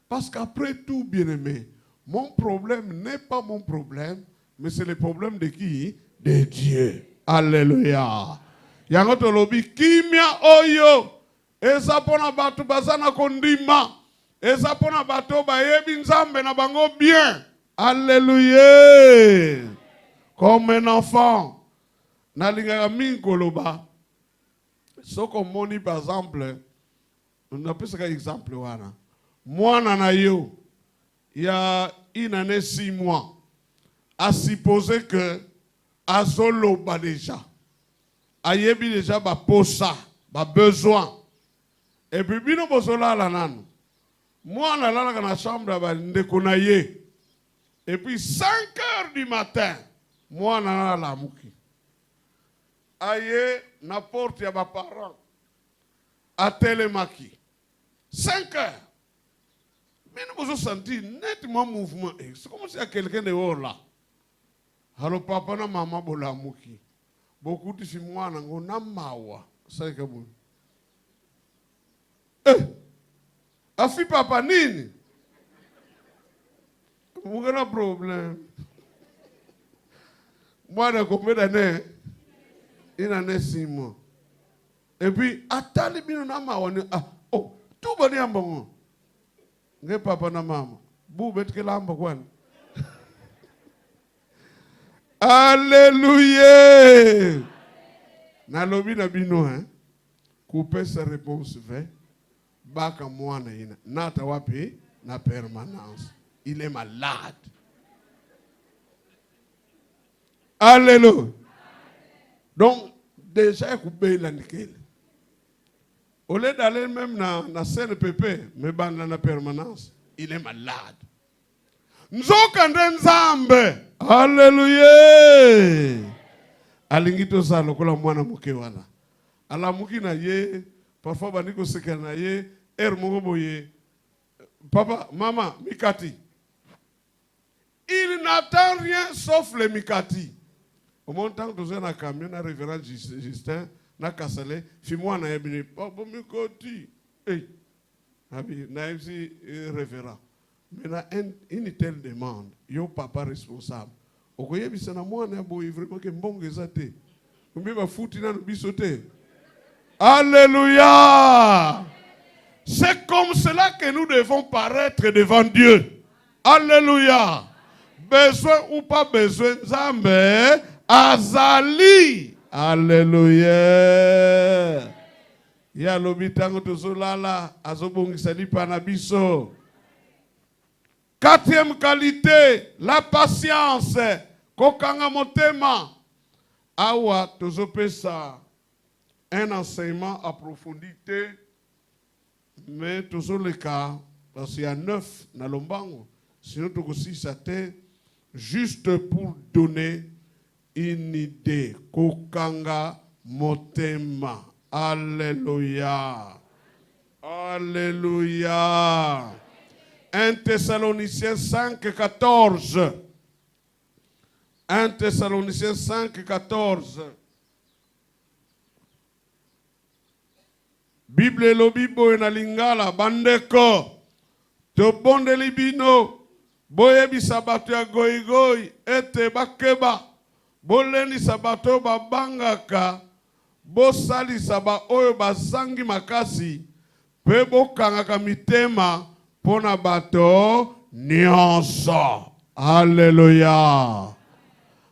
Parce qu'après tout, bien-aimé, mon problème n'est pas mon problème, mais c'est le problème de qui? De Dieu. Alléluia. Yango tolobi kimia oyo. Eza pona bato bazana kondima. Eza pona bato bayebi nzambe na bango bien. Alléluia. Comme un enfant. Nalingaka mingi koloba. Soko moni par exemple. On appelle ça un exemple wana. Mwana na yo. Il y a une année 6 mois. À supposer que azoloba déjà. Ayebi déjà ba posa, ba besoin. Et puis bino bozola la nanu. Moi na la na chambre ba ndeko na ye. Et puis 5 heures du matin, moi na la muki. Aye na porte ya ba parents. A télémaki. 5 heures. Mais nous avons senti nettement mouvement. C'est comme si il y a quelqu'un dehors là. Alors papa na maman bola muki. Beaucoup de moi nango na mawa. C'est que bon. Afi papa nini? Mon grand problème. Moi de combien d'années? Une année 6 mois. Et puis atali bino na mawa ni oh tout boni ambongo. Nge papa na mama. Boubet ke lamba kwan. Alléluia. Na lobi na bino hein. Couper sa réponse fait. Baka mwana ina. Nata wapi na permanence. Il est malade. Alléluia. Donc déjà couper la nickel. Au lieu d'aller même dans la CNPP, mais dans la permanence, il est malade. Nous Nzambe. Alléluia. Alingito sa lokola mwana muke wana. Ala muki na ye, parfois baniko seka na ye, moko boye. Papa, maman, mikati. Il n'attend rien sauf le mikati. Au montant que nous avons un camion, un révérend Justin, na kasale, fais-moi na yebini, papa mikati. Hey, abi, na yebisi révérend. Mais na une telle demande, yo papa responsable. Okoyebisa na mwana boye vraiment que mbongo ezate. Kumbe ba futi na bisote. Alléluia. C'est comme cela que nous devons paraître devant Dieu. Alléluia. Besoin ou pas besoin, Nzambe azali. Alléluia. Ya lobitango tozolala azobongisa lipa na biso. 4e qualité, la patience. Kokanga motema. Awa tozopesa un enseignement approfondi, mais toujours le cas, parce qu'il y a 9 dans l'ombango, sinon tout aussi ça juste pour donner une idée. Kokanga motema. Alléluia. Alléluia. 1 Thessaloniciens 5, 14. 1 Thessaloniciens 5, 14. Bible lobibo na lingala bandeko to bonde libino boyebi sabato ya goigoi ete bakeba boleni sabato babangaka bosali saba oyo bazangi makasi pe bokangaka mitema pona bato nyonso. Alléluia.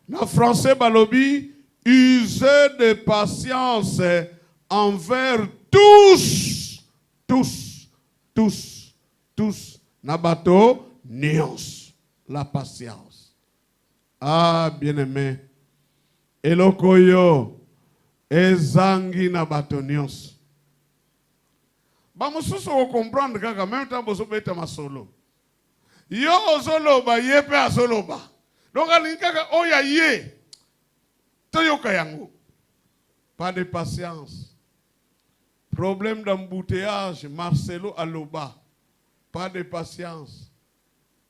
Na français balobi usez de patience envers tous, nabato, nions, la patience. Ah, bien-aimé, elokoyo, ezangi nabato nions. Bamususu ko comprendre kaka même temps boso beta masolo. Yo ozoloba yepe azoloba. Donc alinkaka oya ye. Toyoka yango. Pas de patience. Problème d'embouteillage, Marcelo Aloba. Pas de patience.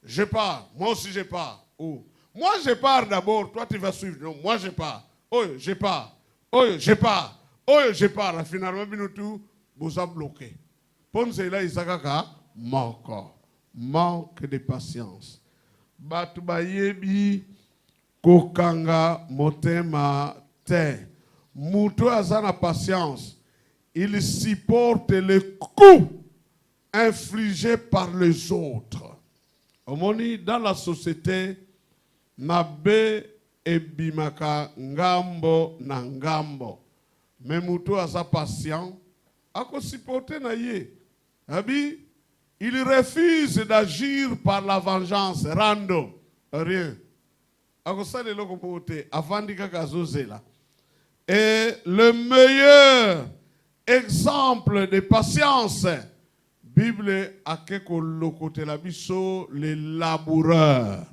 Je pars. Moi aussi je pars. Oh. Moi je pars d'abord. Toi tu vas suivre. Non, moi je pars. Oh, je pars. Oh, je pars. Oh, je pars. Finalement, tout vous a bloqué. Ponce là, Isakaka, manque de patience. Batubayebi kokanga motema te. Mouto azana patience. Il supporte les coups infligés par les autres. Omoni, dans la société, nabe ebimaka ngambo na ngambo. Mais mouto aza patient, ako supporter na ye. Abi, il refuse d'agir par la vengeance. Rando, rien. Ako sale loko pote, avandika kazozela. Et le meilleur exemple de patience, Bible a quelque lokote la biso, les laboureurs.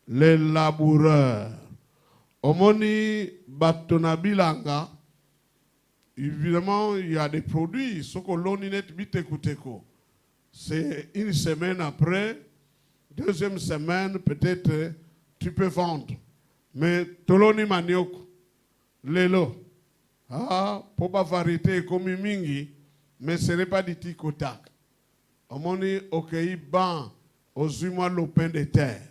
Les laboureurs. Omoni batonabilanga. Évidemment, il y a des produits. C'est une semaine après, deuxième semaine, peut-être tu peux vendre. Mais toloni maniok, lelo. Ah, pour pas variété comme mingi, mais ce n'est pas du tikotak. Omoni okei ban, ozuma lopin de terre.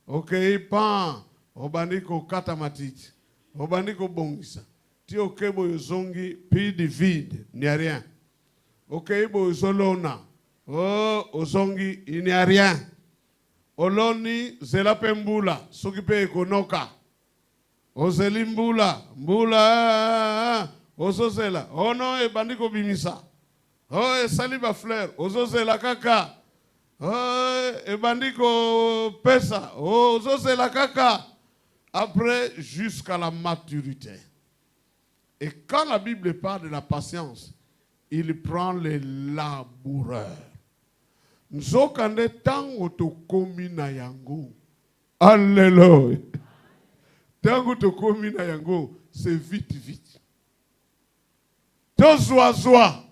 Okei ban, obaniko katamatiti, obaniko bongisa. Ti okebo yozongi pi di vide, il n'y a rien. Okebo yozolona, oh, ozongi, il n'y a rien. Oloni zela pembula, sokipe ekonoka. Ozeli mbula, ozozela. Oh non, e bandiko bimisa. Oh, e saliba fleur, ozozela kaka. Oh, e bandiko pesa, oh, ozozela kaka. Après, jusqu'à la maturité. Et quand la Bible parle de la patience, il prend les laboureurs. Nzokande tango to komi na yango. Alléluia. Tango to komi na yango, c'est vite, vite. To zoa.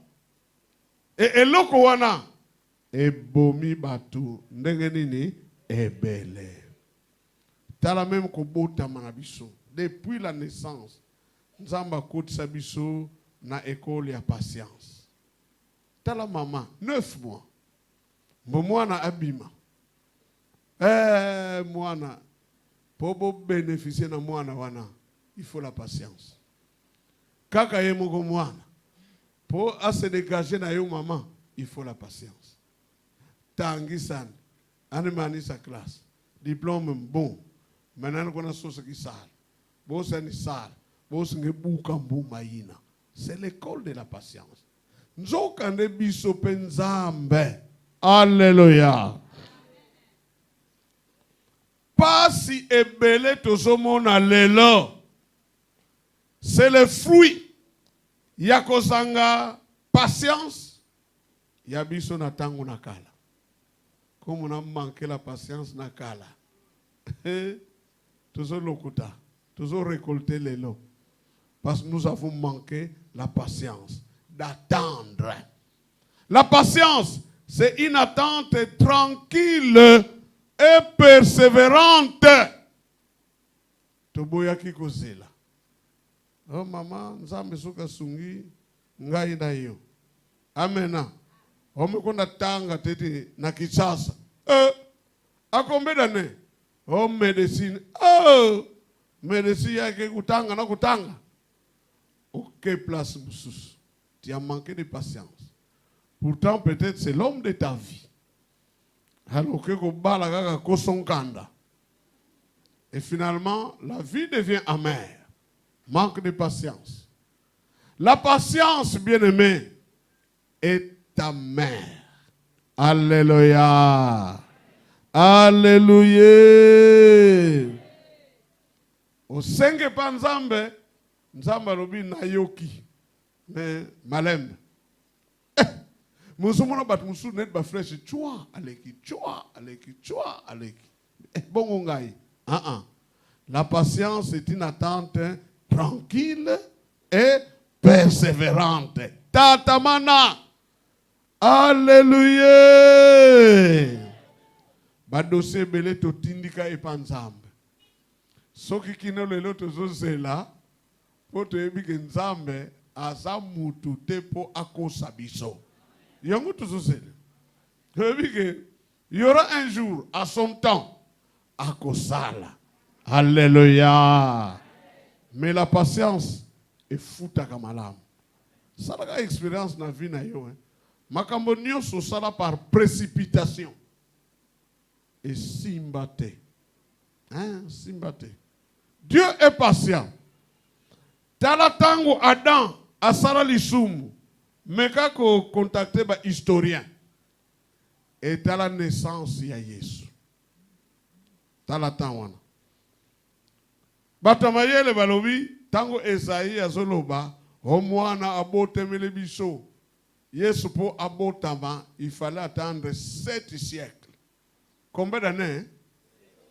Et eloko wana, ebomi batu, ndenge nini, ebele. Tala même ko bota manabiso. Depuis la naissance, Nzamba kote sabiso na école ya patience. Tala maman, 9 mois. Mwana abima. Mwana. Pour bénéficier na mwana wana, il faut la patience. Kaka ye moko mwana. Pour se dégager na yo maman, il faut la patience. Tangi san, animani sa classe. Diplôme bon. Maintenant qu'on a sauce qui sale. Bon c'est sale. Bon c'est bukambu maïna. C'est l'école de la patience. Nzokande biso penzambe. Alléluia. Pas si ebele tozomona lelo. C'est le fruit. Yakozanga patience. Yabiso na tango nakala. Comme on a manqué la patience nakala. Toujours lokuta. Toujours récolter lelo. Parce que nous avons manqué la patience d'attendre. La patience, c'est une attente tranquille et persévérante. Toboyaki kozela. Oh maman, nzambe soka sungi ngai na yo. Amena. Omekonda tanga tete na Kinshasa. Akombe dane. Oh médecine. Oh médecine yake kutanga na kutanga. Ok place mususu. Tu as manqué de patience. Pourtant, peut-être c'est l'homme de ta vie. Alors que et finalement, la vie devient amère. Manque de patience. La patience, bien-aimée, est ta mère. Alléluia. Alléluia. Au 5 panzambe, nzamba lobi na yoki. Mais malembe. Musumona bat musu net ba fresh chua aleki. Bongo ngai. La patience est une attente tranquille et persévérante. Tatamana. Alléluia. Ba dossier belé to tindika e panzambe. Soki kino lelo to zozela po to ebi ke nzambe aza mutu te po akosa biso. Il y aura un jour, à son temps, à Kosala. Alléluia. Mais la patience efutaka malamu. Salaka expérience na vie na yo. Makambo nyonso sala par précipitation. Et simbate. Hein, simbate. Dieu est patient. Tala tango Adam asala lisumu. Meka ko contacter ba historien. Et tala naissance ya Yesu. Tala tanwana. Batamayele balobi tango Esaïe azoloba omwana abotemele biso. Yesu po abotama, il fallait attendre 7 siècles. Combien d'années?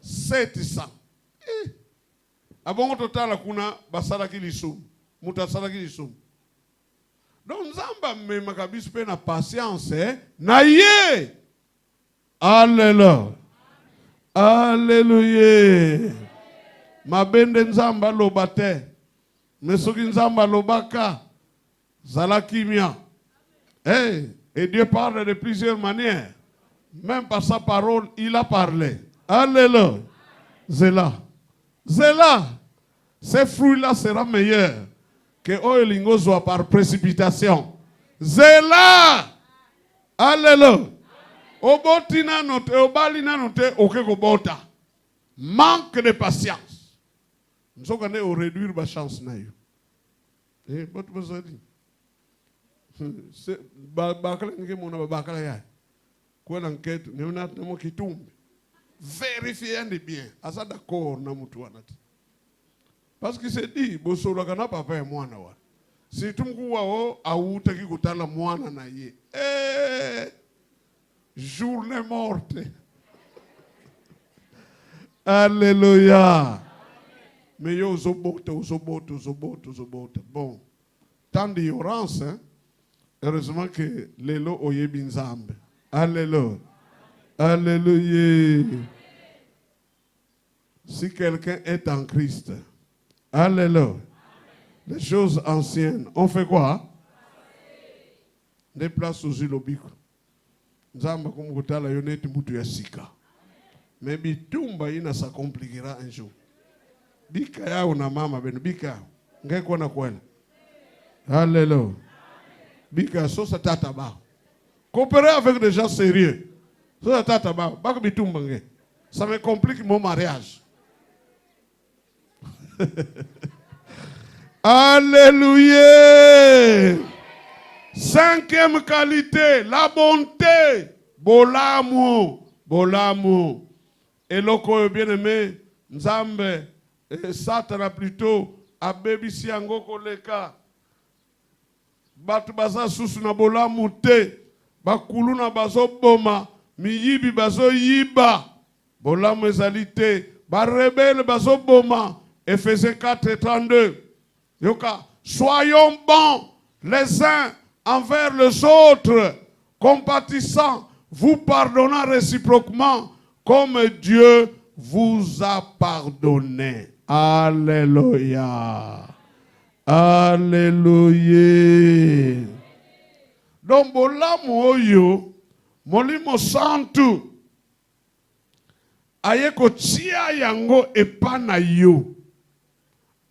700. Abongo total kuna basala kilisum. Mutasala kilisum. Donc nzamba me makabisi pe na patience na ye. Alléluia. Alléluia. Mabende nzamba lobate. Mesoki nzamba lobaka. Zala kimia. Hey, et Dieu parle de plusieurs manières. Même par sa parole, il a parlé. Alléluia. Zéla. Zéla. Ces fruits-là seront meilleurs que Oelingozoa par précipitation. Zéla. Alléluia. Obotina note, obalina note, okekobota. Manque de patience. Nous sommes allés au réduire ma chance. Eh, votre besoin dit. Vérifiez bien. Asa d'accord na mutu wanati. Parce que c'est dit, bosolo kana papa ya mwana wa. Si tumku wao awutaki kutala mwana na ye. Journée morte. Alléluia. Mais yo zobote. Bon. Tant d'ignorance, hein? Heureusement que l'élo oye binzambe. Alléluia. Alléluia. Si quelqu'un est en Christ, alléluia. Les choses anciennes, on fait quoi? Des places aux ilobiko. Nzamba kumukutala yoneti mutu ya sika. Mais bitumba ina sa compliquera un jour. Bika yao na mama benu bika. Ngeko na kwela. Alléluia. Bika so sa tata ba. Coopérer avec des gens sérieux. So sa tata ba. Baka bitumba nge. Ça me complique mon mariage. Alléluia. 5e qualité, la bonté. Bolamu. Et loko bien-aimé, Nzambe, Satana plutôt, abebisi yango koleka. Batu baza susu na bolamu te. Bakulu na bazo boma. Miyibi bazo yiba. Bolamu ezali te. Barebele bazo boma. Ephésiens 4:32. Yoka, soyons bons les uns envers les autres, compatissants, vous pardonnant réciproquement, comme Dieu vous a pardonné. Alléluia. Alléluia. Donc, bolamu oyo, molimo santu, ayeko tia yango epana yo.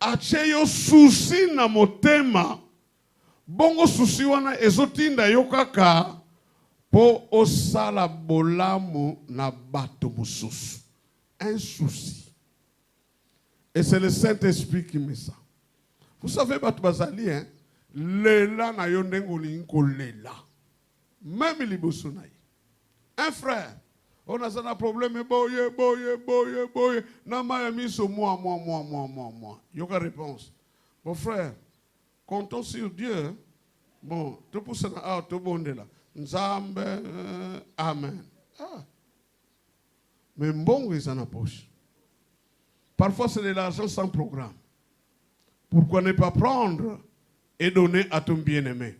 Ache yo susi na motema, bongo susi wana ezotinda yo kaka, po osala bolamu na bato mosusu. Un souci. Et c'est le Saint-Esprit qui met ça. Vous savez, bato bazali, hein, lela na yo ndengoli nko lela. Même liboso na ye. Un frère, on a un problème, boye. Nama miso moi. Yoka réponse. Bon frère, comptons sur Dieu. Bon, tout pour ça, tout bon de là. Nzambe, amen. Ah. Mais bon, ils en a poche. Parfois, c'est de l'argent sans programme. Pourquoi ne pas prendre et donner à ton bien-aimé?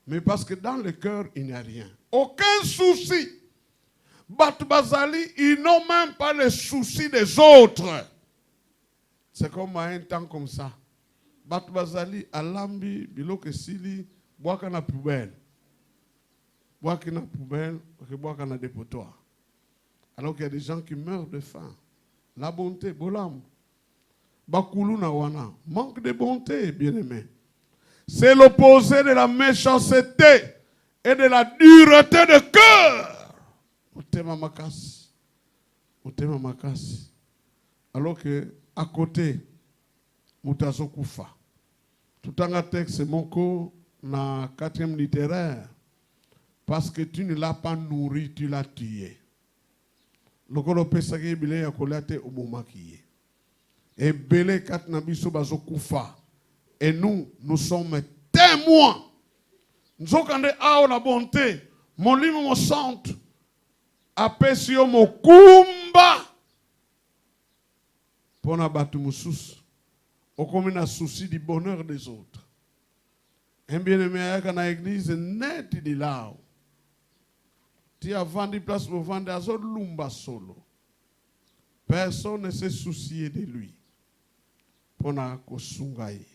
Mais parce que dans le cœur, il n'y a rien. Aucun souci. Batu bazali, ils n'ont même pas les soucis des autres. C'est comme à un temps comme ça. Batu bazali, alambi, biloke sili, boaka na poubelle. Boaka na poubelle, boaka na dépotoir. Alors qu'il y a des gens qui meurent de faim. La bonté, bolam. bakuluna wana. Manque de bonté, bien-aimé. C'est l'opposé de la méchanceté et de la dureté de cœur. Motema makasi. Motema makasi. Alors que, à côté, mutazo kufa. Tout un texte, moko, na 4e littéraire. Parce que tu ne l'as pas nourri, tu l'as tué. Lokolo pesake bile ya kolate obomakiye. Et belé kat nabiso bazo kufa. Et nous sommes témoins. Nous avons la bonté. Mon livre, mon centre. Apesio mon kumba. Pour na batu musus. Au comme un souci du bonheur des autres. Un bien-aimé à l'église net de là. Tu as vendu place pour vendre à zone lumba solo. Personne ne s'est soucié de lui. Pour na kosungaye.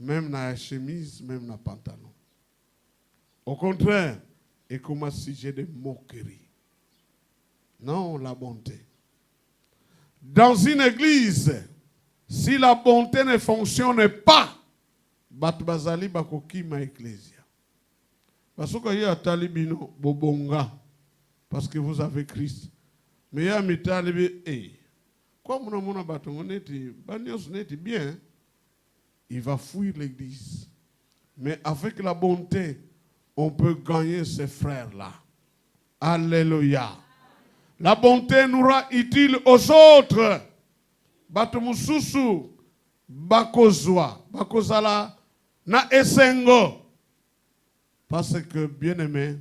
Même dans la chemise, même dans le pantalon. Au contraire, et comme un sujet de moquerie. Non, la bonté. Dans une église, si la bonté ne fonctionne pas, batbazali bakoki ma ecclésia. Parce que y a talibino bobonga, parce que vous avez Christ. Mais il y a mi talibi, comme on a battu, bien. Il va fuir l'église. Mais avec la bonté, on peut gagner ces frères-là. Alléluia. La bonté nous rend utile aux autres. Batumususu, bakozwa, bakozala, na esengo. Parce que, bien aimé,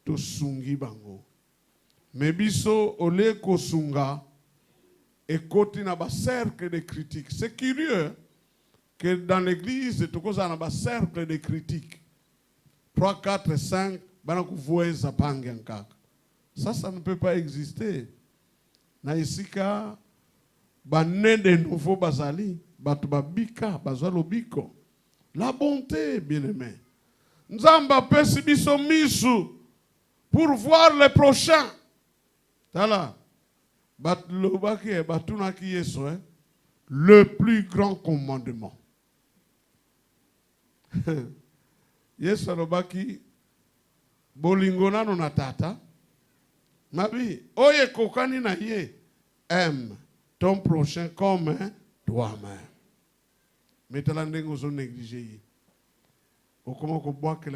to sungi bango. Mais biso, ole kosunga, et koti na ba cercle de critiques. C'est curieux que dans l'église, tout ça a un cercle de critiques. 3, 4, 5, ça ne peut pas exister. Naïsika, bané de nouveau bazali, batubabika, bazalobiko. La bonté, bien-aimé. Nzamba pesibiso misu pour voir les prochains. Tala, batlobaki batunaki yeso, le plus grand commandement. Yesu alobaki bolingona no na tata mabi oye kokani na ye aime ton prochain comme toi-même. Mais tu l'as négligé. Au comment qu'on boit que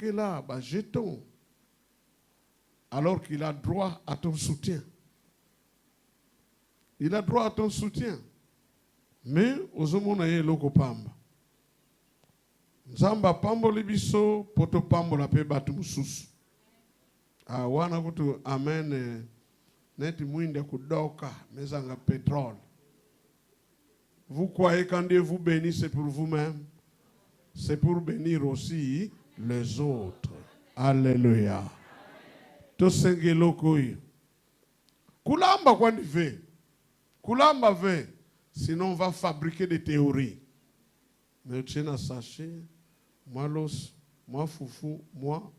là, ba jeton. Alors qu'il a droit à ton soutien. Il a droit à ton soutien. Mais aux hommes on a eu loko pamba. Nzamba pambo libiso poto pambo la pe batu mususu. Wana kutu amen neti mwinde kudoka mezanga pétrole. Vous croyez quand Dieu vous bénit, c'est pour vous-même. C'est pour bénir aussi les autres. Alléluia. Tosenge lokoi. Kulamba kwa nive. Kulamba ve. Sinon on va fabriquer des théories. Mais tu n'as sachet. Moi l'os. Moi foufou. Moi.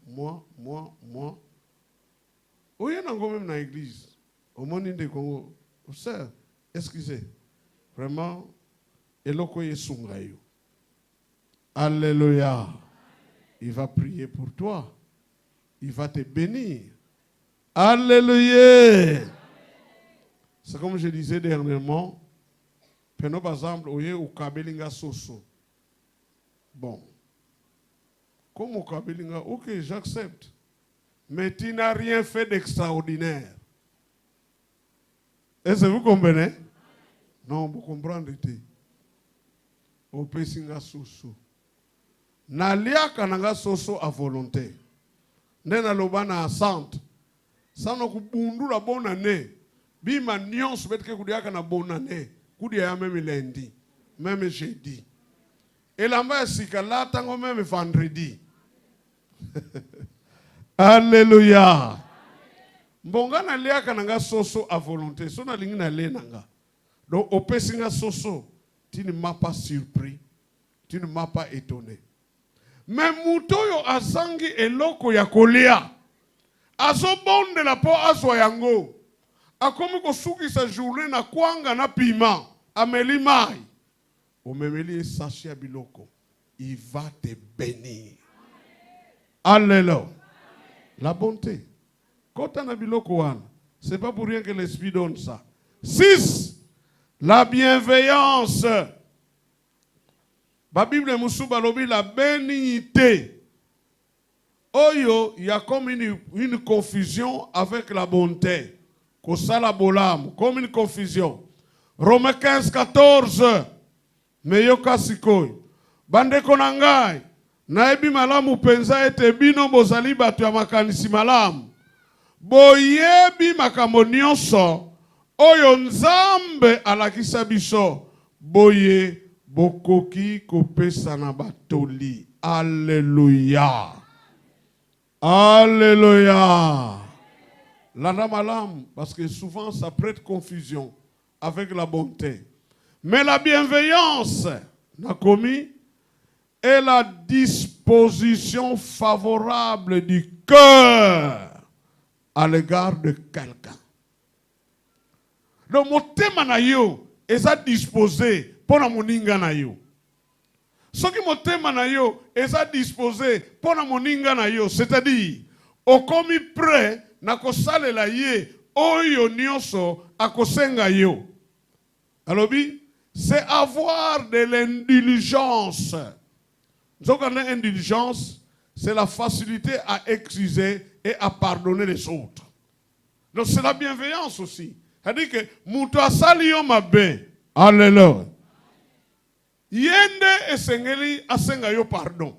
Oui, on a même dans l'église. Au monde de Congo. Sœur, excusez. Vraiment. Elokoye sungayo. Alléluia. Il va prier pour toi. Il va te bénir. Alléluia. C'est comme je disais dernièrement. Prenons par exemple, oye ou kabelinga soso. Bon. Comme au kabelinga, ok, j'accepte. Mais tu n'as rien fait d'extraordinaire. Est-ce que vous comprenez? Non, vous comprenez. Au pesinga soso. Nalia kananga soso à volonté. Nena lobana assante. Sans kubundu la bonne année. Bima nyons betke kudiaka na bonne année. Kudia même lundi. Même jeudi. Et la mère sikala tango même vendredi. Alléluia. Mbonga nalia kananga soso à volonté. Sona lingi na le nanga. Donc au pesinga soso. Tu ne m'as pas surpris. Tu ne m'as pas étonné. Mais mutoyo azangi eloko ya kolia. Azo bonde la po azwa yango. akomi kosukisa journée na kwanga na piment, ameli mai, omemeli sachet ya biloko, il va te bénir. Alléluia. La bonté. Quand on a biloko wana, c'est pas pour rien que l'Esprit donne ça. 6. La bienveillance. La Bible Moussouba lobi la bénignité. Oyo, il y a comme une confusion avec la bonté. Kosala bolam, comme une confusion. Romains 15, 14. Meyoka sikoy. Bande konangai. Naebi malamu penza ete bino bozali batu ya makanisi malamu. Boyebi makambo nyonso. Oyo nzambe alakisa biso. Boye bokoki kopesa na batoli. Alléluia. Alléluia. Landa malam, parce que souvent ça prête confusion avec la bonté. Mais la bienveillance, Nakomi, est la disposition favorable du cœur à l'égard de quelqu'un. Donc, mon thème na yo est disposé pour la moninga na yo. Ce qui mon thème na yo est disposé pour la moninga na yo, c'est-à-dire, au commis prêt na kosale la ye oyo nyonso akosenga yo. Alobi, c'est avoir de l'indulgence. L'indulgence, c'est la facilité à excuser et à pardonner les autres. Donc c'est la bienveillance aussi. C'est-à-dire que muto asali yo mabe. Alléluia. Yende esengeli asenga yo pardon.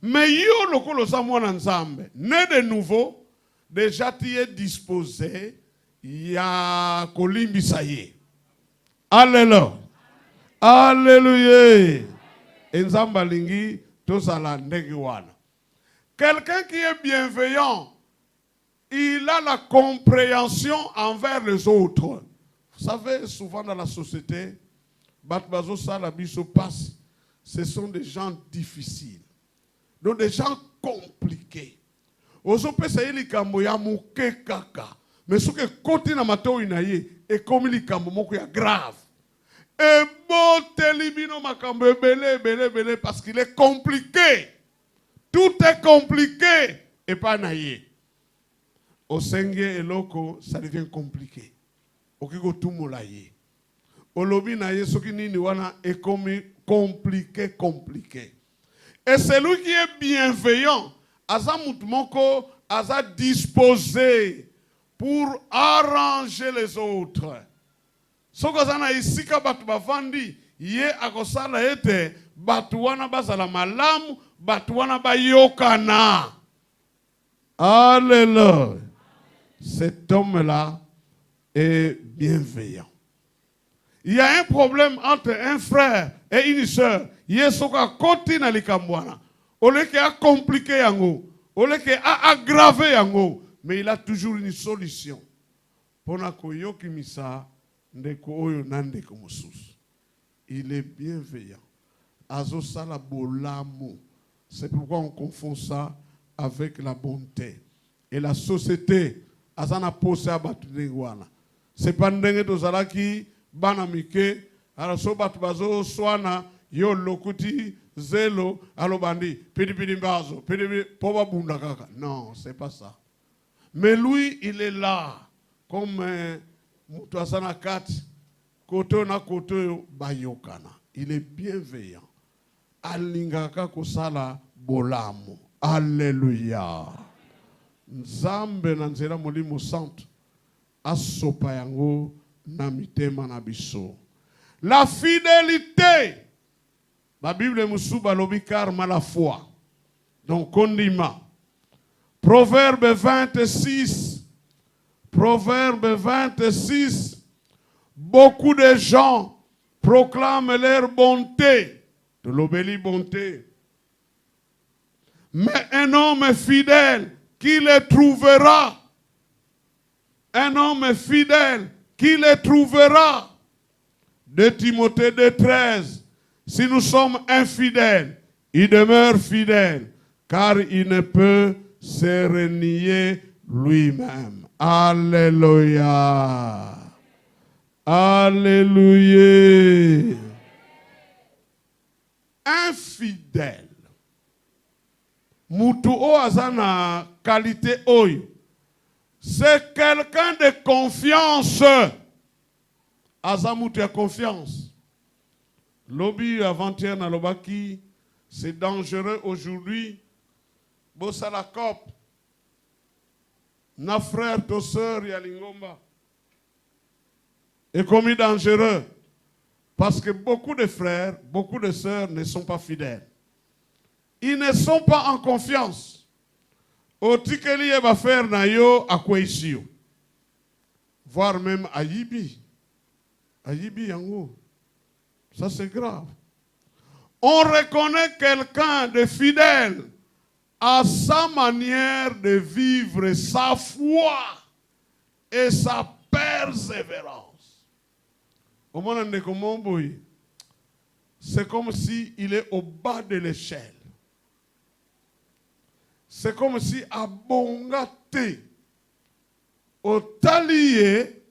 Mais yo lokolo sa mwana nzambe, né de nouveau, déjà tu es disposé ya kolimbisa ye. Alléluia. Alléluia. Nzamba lingi tozala ndenge wana. Quelqu'un qui est bienveillant, il a la compréhension envers les autres. Vous savez, souvent dans la société, Batbazo Salabiso passe, ce sont des gens difficiles. Donc des gens compliqués. Ozope sayeli kambo ya muke kaka. Mais ce que côté na mato inaye et comme li kambo moko ya grave. Et bon telibino makambo belé parce qu'il est compliqué. Tout est compliqué et pas naye. Au senge et loko ça devient compliqué. Okiko tout molaye. Au lobby naye soki nini wana est compliqué. Et celui qui est bienveillant, aza mutmoko, aza disposé pour arranger les autres. Soko zana isika batu bavandi, ye akosala ete batu wana bazala malamu, batu wana bayokana. Alléluia. Cet homme-là est bienveillant. Il y a un problème entre un frère et une sœur. Yesoka koti na likambwana. Oleke a compliqué yango. Oleke a aggravé yango. Mais il a toujours une solution. Pona koyoki misa ndeko oyo nandeko mosusu. Il est bienveillant. Azo sala bolamo. C'est pourquoi on confond ça avec la bonté. Et la société azana posé abatu dengwana. C'est pas ndenge tozalaki bana mike araso batu bazo swana yo lokuti zelo alobandi pidi mbazo pidi poba bunda kaka. Non, c'est pas ça. Mais lui il est là comme mutu asana kati koto na koto bayokana. Il est bienveillant. Alingaka kosala bolamo. Alléluia. Nzambe na nzela molimo santo asopa yango na mitema na biso. La fidélité. La Bible Moussouba lobi karma la foi. Donc condiment. Proverbe 26. Proverbe 26. Beaucoup de gens proclament leur bonté. De l'obélie bonté. Mais un homme fidèle, qui le trouvera? Un homme fidèle, qui le trouvera? De Timothée 2,13. Si nous sommes infidèles, il demeure fidèle, car il ne peut se renier lui-même. Alléluia. Alléluia. Infidèle. Mutu o azana qualité oyo. C'est quelqu'un de confiance. Azamutu a confiance. Lobby avant-hier na lobaki, c'est dangereux aujourd'hui. Bossa la cop. Na frère, to sœur, ya lingomba. Et comme dangereux. Parce que beaucoup de frères, beaucoup de sœurs ne sont pas fidèles. Ils ne sont pas en confiance. Otikeli va faire na yo akweishio. Voire même ayibi. Ayibi yango. Ça c'est grave. On reconnaît quelqu'un de fidèle à sa manière de vivre sa foi et sa persévérance. C'est comme s'il est au bas de l'échelle. C'est comme si à Bongate, au talier,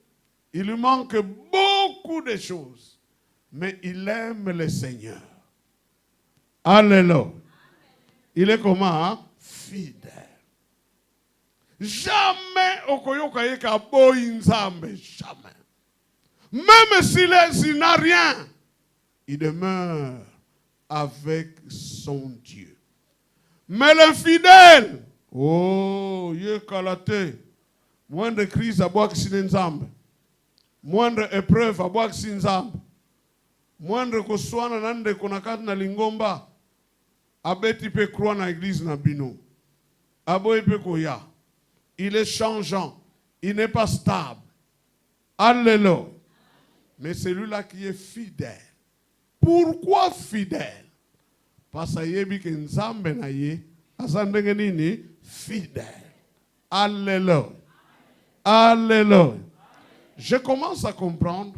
il lui manque beaucoup de choses. Mais il aime le Seigneur. Alléluia. Il est comment? Fidèle. Jamais okoyoka yeka boinzambe. Jamais. Même s'il n'a rien, il demeure avec son Dieu. Mais l'infidèle, oh, yekalate, moindre crise à boire sinenzambe, moindre épreuve à boire sinzambe, moindre koswana nande konakati na lingomba, abeti pe croire na église na bino, aboye pe koya, il est changeant, il n'est pas stable. Alléluia. Mais celui-là qui est fidèle. Pourquoi fidèle? Parce que nzambe na ye azandenge nini fidèle. Alléluia. Alléluia. Je commence à comprendre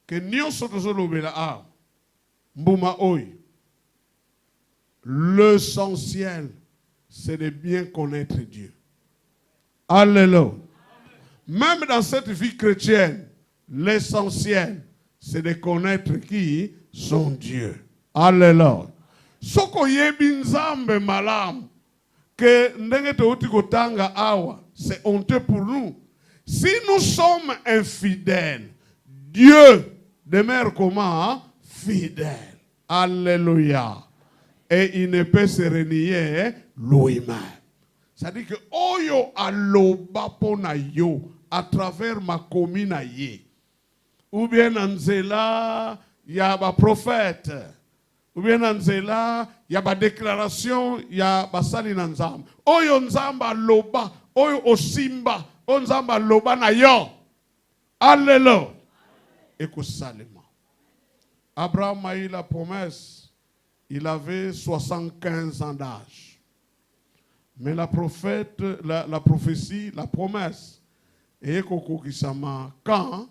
que nyonso tozolobela a mbuma oy. L'essentiel c'est de bien connaître Dieu. Alléluia. Même dans cette vie chrétienne, l'essentiel c'est de connaître qui? Son Dieu. Alléluia. Soko yebi nzambe malam que ndenge touti kotanga awa, c'est honteux pour nous. Si nous sommes infidèles, Dieu demeure comment? Fidèle. Alléluia. Et il ne peut se renier lui-même. C'est-à-dire que oyo aloba pona yo à travers ma commune ye. Ou bien Anzela, il y a un prophète. Ou bien Anzela, il y a une déclaration, il y a un sali nzamba. Oyo nzamba loba, oyo osimba, oyo nzamba loba na yo. Alléluia. Écoute salement. Abraham a eu la promesse, il avait 75 ans d'âge. Mais la prophétie, la promesse, et quand?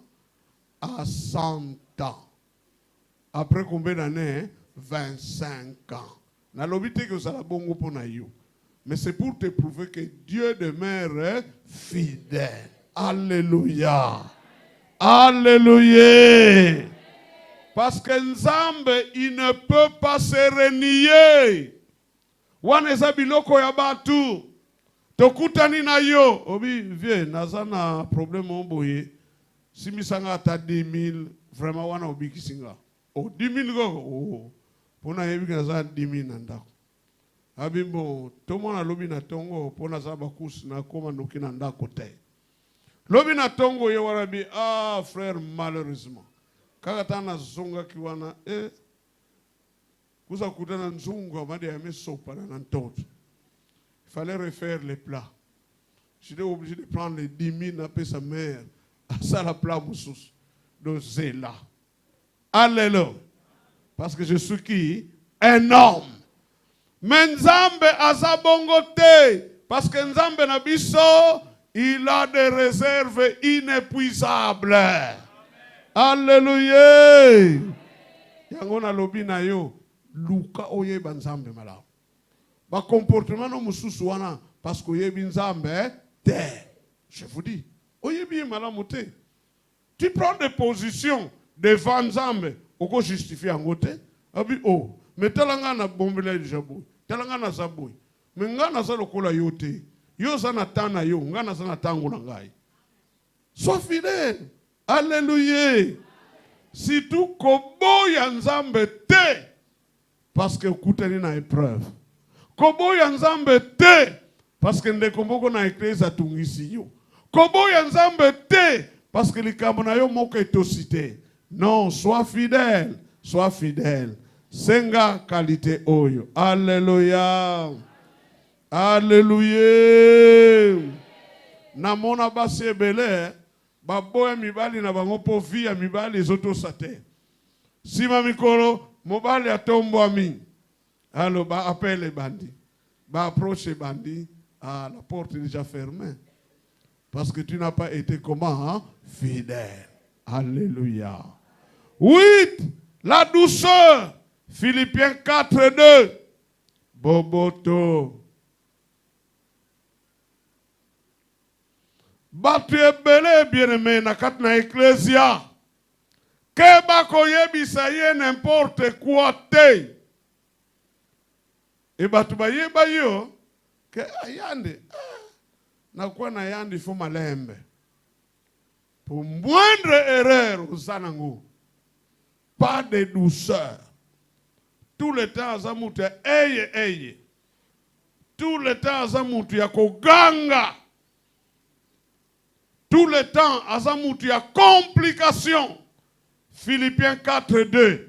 À 100 ans. Après combien d'années? 25 ans. Mais c'est pour te prouver que Dieu demeure fidèle. Alléluia. Alléluia. Parce que Nzambe, il ne peut pas se renier. Waneza biloko ya batu. Tokutani na yo. Obi, vie, nazana problème omboye. Si misanga ata 10 000, vraiment wana obi kisinga. Oh, 10 000 go. Oh. Pona yebi nazana 10 000 nandako. Abimbo, tomona lobi na tongo, pona zaba kus na koma noki nandako te. Lobi na tongo ye warabi, ah frère, malheureusement. Kakatana zonga kiwana, kusa kutana nzunga, madi ya mesopa na nantoto. Il fallait refaire les plats. J'étais obligé de prendre les 10 000 après sa mère. À ça la plat moussous. De Zéla. Alléluia. Parce que je suis qui? Un homme. Mais Nzambe azabongote. Parce que Nzambe nabiso, il a des réserves inépuisables. Alléluia. Yangona lobi na yo. Luka oye banzambe mala. Ba comportement no mususu wana parce que oyebi nzambe te. Je vous dis, oyebi malamu te. Tu prends des positions devant nzambe, oko justifier yango te. Abi oh, mais telanga na bombela jaboy, telanga na zaboy. Mais nga na za lokola yo te. Yo za na tana yo, nga na za na tango na ngai. Sois fidèle. Alléluia. Si tout kobo ya nzambe te, parce que kutani na épreuve. Kobo ya nzambe te, parce que ndekomboko na église atungisi yo. Kobo ya nzambe te, parce que likambo na yo moko etosite. Non, sois fidèle, sois fidèle. Senga qualité oyo. Alléluia. Alléluia. Namona basi ebele, baboya mibali na bango po via mibali ezoto sate. Sima mikolo, mobali atombo ami. Alors, bah, appelle les bandits. Bah, approche les bandits. Ah, la porte est déjà fermée. Parce que tu n'as pas été comment, hein? Fidèle. Alléluia. 8. La douceur. Philippiens 4:2. Boboto. Batu ebele bien-aimé na kat na ecclesia. Keba koyebisa ye n'importe quoi te. Et batu ba yeba yo ke ayande na kwa na yande fo malembe. Pour moindre erreur usanango. Pas de douceur. Tout le temps azamutu eye. Tout le temps azamutu ya koganga. Tout le temps azamutu ya complication. Philippiens 4:2.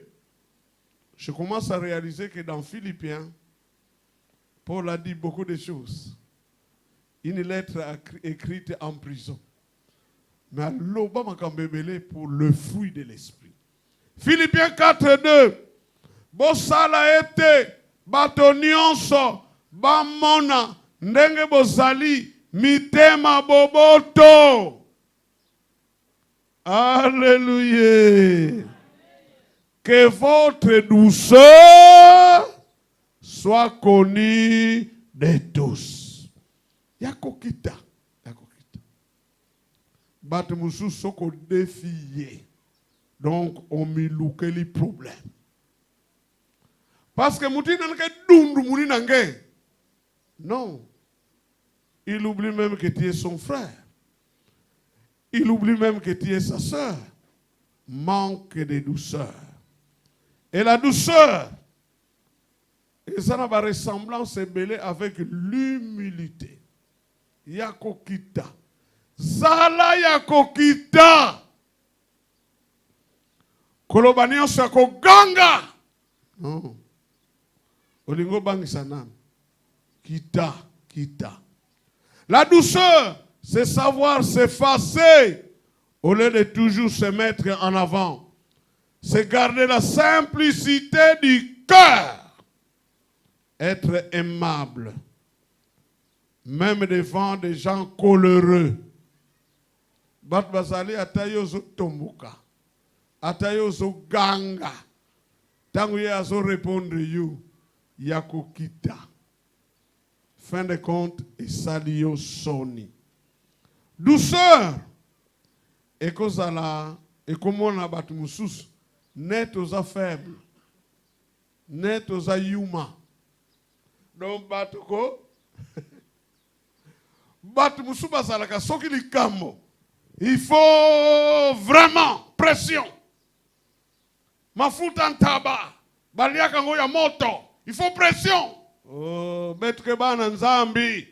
Je commence à réaliser que dans Philippiens, Paul a dit beaucoup de choses. Une lettre écrite en prison. Mais l'Obama Kambebele pour le fruit de l'esprit. Philippiens 4:2. Bosala ete batonionso bamona ndenge bozali mitema boboto. Alléluia. Que votre douceur soit connue de tous. Yakokita. Batmusu soko défié. Donc on milouke les problèmes. Parce que mouti nanke dundu mouni nange. Non. Il oublie même que tu es son frère. Il oublie même que tu es sa sœur. Manque de douceur. Et la douceur, et ça n'a pas ressemblance belée avec l'humilité. Yakokita. Zala yakokita. Kolobanion sako ganga. Non. Olingo bangi sanam. Kita. La douceur, c'est savoir s'effacer au lieu de toujours se mettre en avant. C'est garder la simplicité du cœur. Être aimable. Même devant des gens coléreux. Bat bazali atayo zo tombuka. Atayo zo ganga. Tangu ye azo répondre you. Yakokita. Fin de compte, et salio soni. Douceur. Et kozala, et comme on a battu moussous, net aux faibles, net aux yuma. Donc batoko, battu moussous basalaka, soki li kamo. Il faut vraiment pression. Mafuta ntaba, baliaka ngoya moto. Il faut pression. Oh, maître Ban Nzambi.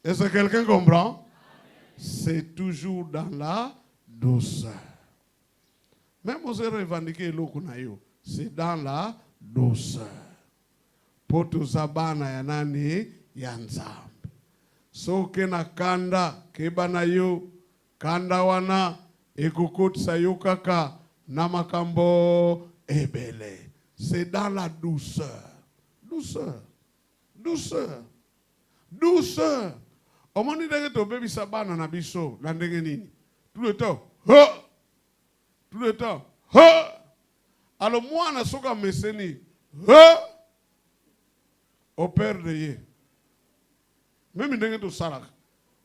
Est-ce que quelqu'un comprend? C'est toujours dans la douceur. Même aux revendiquer l'okunayo, c'est dans la douceur. Poto zabana yanani yanzambi. So kena kanda kebana yo kanda wana ekukut sayukaka namakambo ebele. C'est dans la douceur. Douceur. Au moment où tu bébé sabana na biso, landenge nini. Tout le temps. Tout le temps. Alors moi na soka meseni. Au père de ye. Même ndenge to salaka.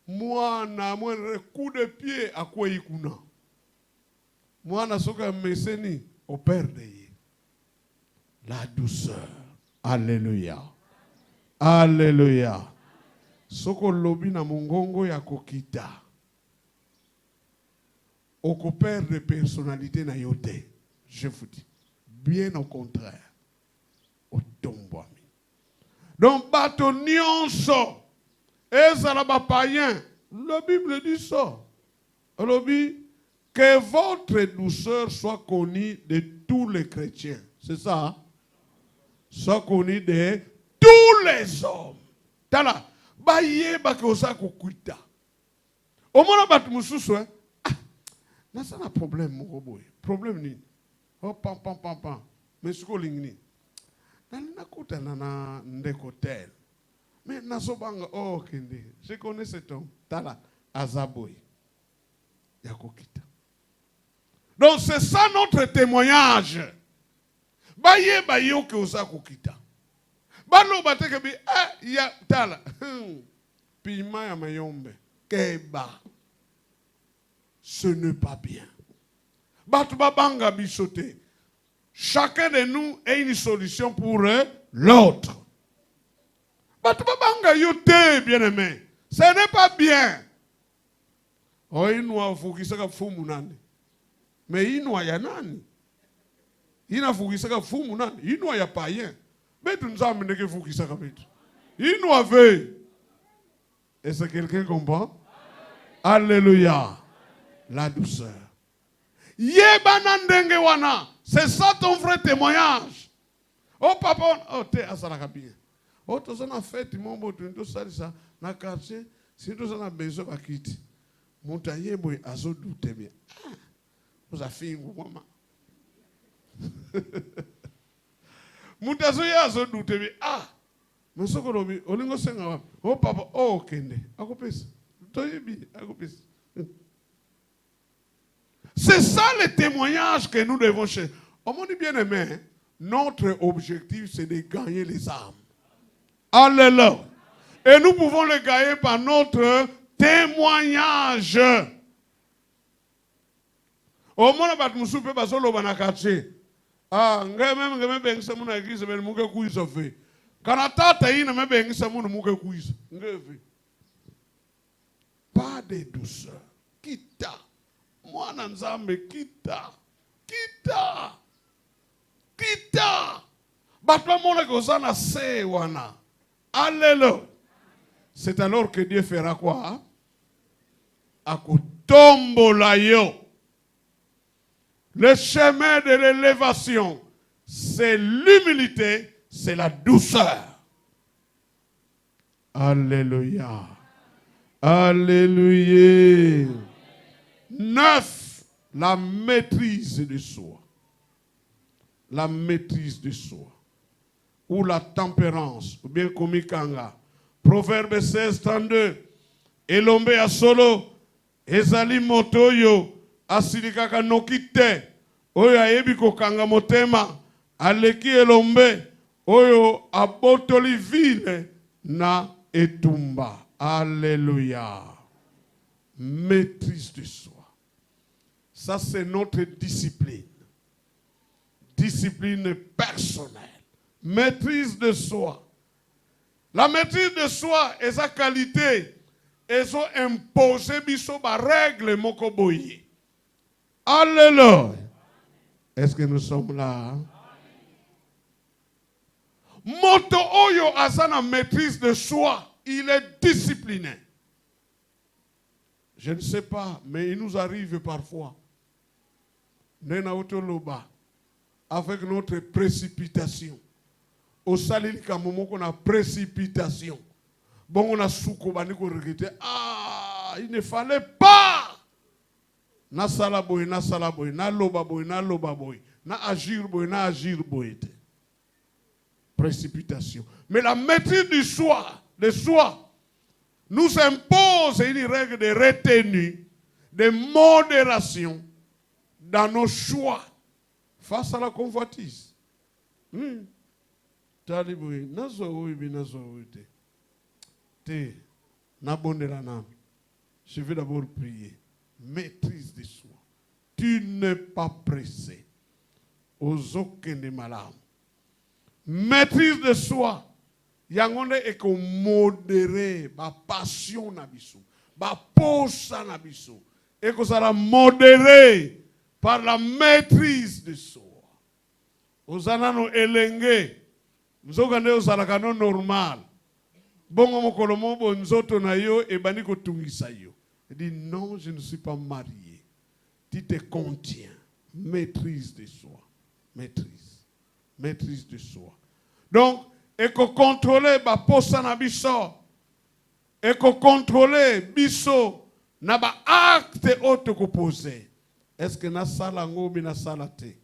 Mwana mwana coup de pied à quoi ikuna. Mwana soka meseni au père de ye. La douceur. Alléluia. Alléluia. Soko lobi na mongongo ya kokita. Oko perdre personnalité na yote. Je vous dis. Bien au contraire. Au tombo. Donc, bato nyonso. Ezala ba païen. La Bible dit ça. Alobi, que votre douceur soit connue de tous les chrétiens. C'est ça? Hein? Soit connue de tous les hommes. Tala, ba yeba ke osa kukuita. Omona bat mususu, hein? Ah, nasa na problème moko boy. Problème ni. Oh pam pam pam pam. Mais suko lingni. Nalina kuta na ndeko tel. Mais nasobanga oh kende. Je connais cet homme. Tala azaboy. Yakokita. Donc c'est ça notre témoignage. Baye bayo ke osa kokita. Bano bateke bi ya tala. Pima ya mayombe. Keba. Ce n'est pas bien. Batu babanga bisote. Chacun de nous a une solution pour l'autre. Batu babanga yote bien aimé. Ce n'est pas bien. Oh inwa fukisaka fumu nani. Mais inwa ya nani? Ina fukisaka fumu nani? Inwa ya païen. Betu nzambe ndeke fukisaka betu. Inwa ve. Est-ce que quelqu'un comprend? Alléluia. La douceur. Yebana ndenge wana. C'est ça ton vrai témoignage. Oh papa, oh te asalaka bien. Oh tozana fête mombo tundo salisa na quartier, si tozana besoin bakiti. Monta yebo azo doute bien. Ah, vous a fait ngoma. Monta zo ya azo doute bien. Ah, mosoko robi olingo senga wa. Oh papa, oh kende. Akopesa. Toyebi, akopesa. C'est ça le témoignage que nous devons chercher. Oh mon bien-aimé, notre objectif c'est de gagner les âmes. Alléluia. Et nous pouvons les gagner par notre témoignage. Au moins, bat musupe basolo banakache. Ah, ngeme bengisa muna église ben muke kuiza fe. Kana tata ina me bengisa muna muke kuiza. Ngeve. Pas de douceur. Kita. Mwana nzambe kita. Kita. Kita. Batwa mona kozana se wana. Alléluia. C'est alors que Dieu fera quoi? Akotombola yo. Le chemin de l'élévation, c'est l'humilité, c'est la douceur. Alléluia. Alléluia. 9. La maîtrise de soi. La maîtrise de soi. Ou la tempérance. Ou bien komikanga. Proverbe 16, 32. Elombe ya solo. Ezali motoyo. Asilikaka nokite. Oyo ayebi kokanga motema. Aleki elombe. Oyo abotoli vile na etumba. Alléluia. Maîtrise de soi. Ça, c'est notre discipline. Discipline personnelle. Maîtrise de soi. La maîtrise de soi est sa qualité. Ils ont imposé biso ba règle moko boye. Alléluia. Est-ce que nous sommes là? Moto oyo asana maîtrise de soi. Il est discipliné. Je ne sais pas, mais il nous arrive parfois. Nena otoloba. Avec notre précipitation. Au salil kamomo qu'on a précipitation. Bon, on a souko bani ko regretter. Ah, il ne fallait pas. Na salaboy, na salaboy, na lobaboy, na lobaboy, na agir boy, na agir boy. Précipitation. Mais la maîtrise du soi, de soi, nous impose une règle de retenue, de modération dans nos choix face à la convoitise. Taliboui, nazo oui, nazo oui. Te, Je vais d'abord prier. Maîtrise de soi. Tu n'es pas pressé. Aux aucun des malades. Maîtrise de soi. Yangonde est que modéré, ba passion na biso, ba posa na biso, et que ça la modéré par la maîtrise de soi. Ozanano elenge, nzokande ozalakano normal. Bongo mokolomo bonzoto na yo e bani ko tungisa yo. Il dit non, je ne suis pas marié. Tu te contiens. Maîtrise de soi. Maîtrise. Maîtrise de soi. Donc, et que contrôler ba posa na biso. Et que contrôler biso na ba acte auto ko poser. Est-ce que na sala ngobi na sala te?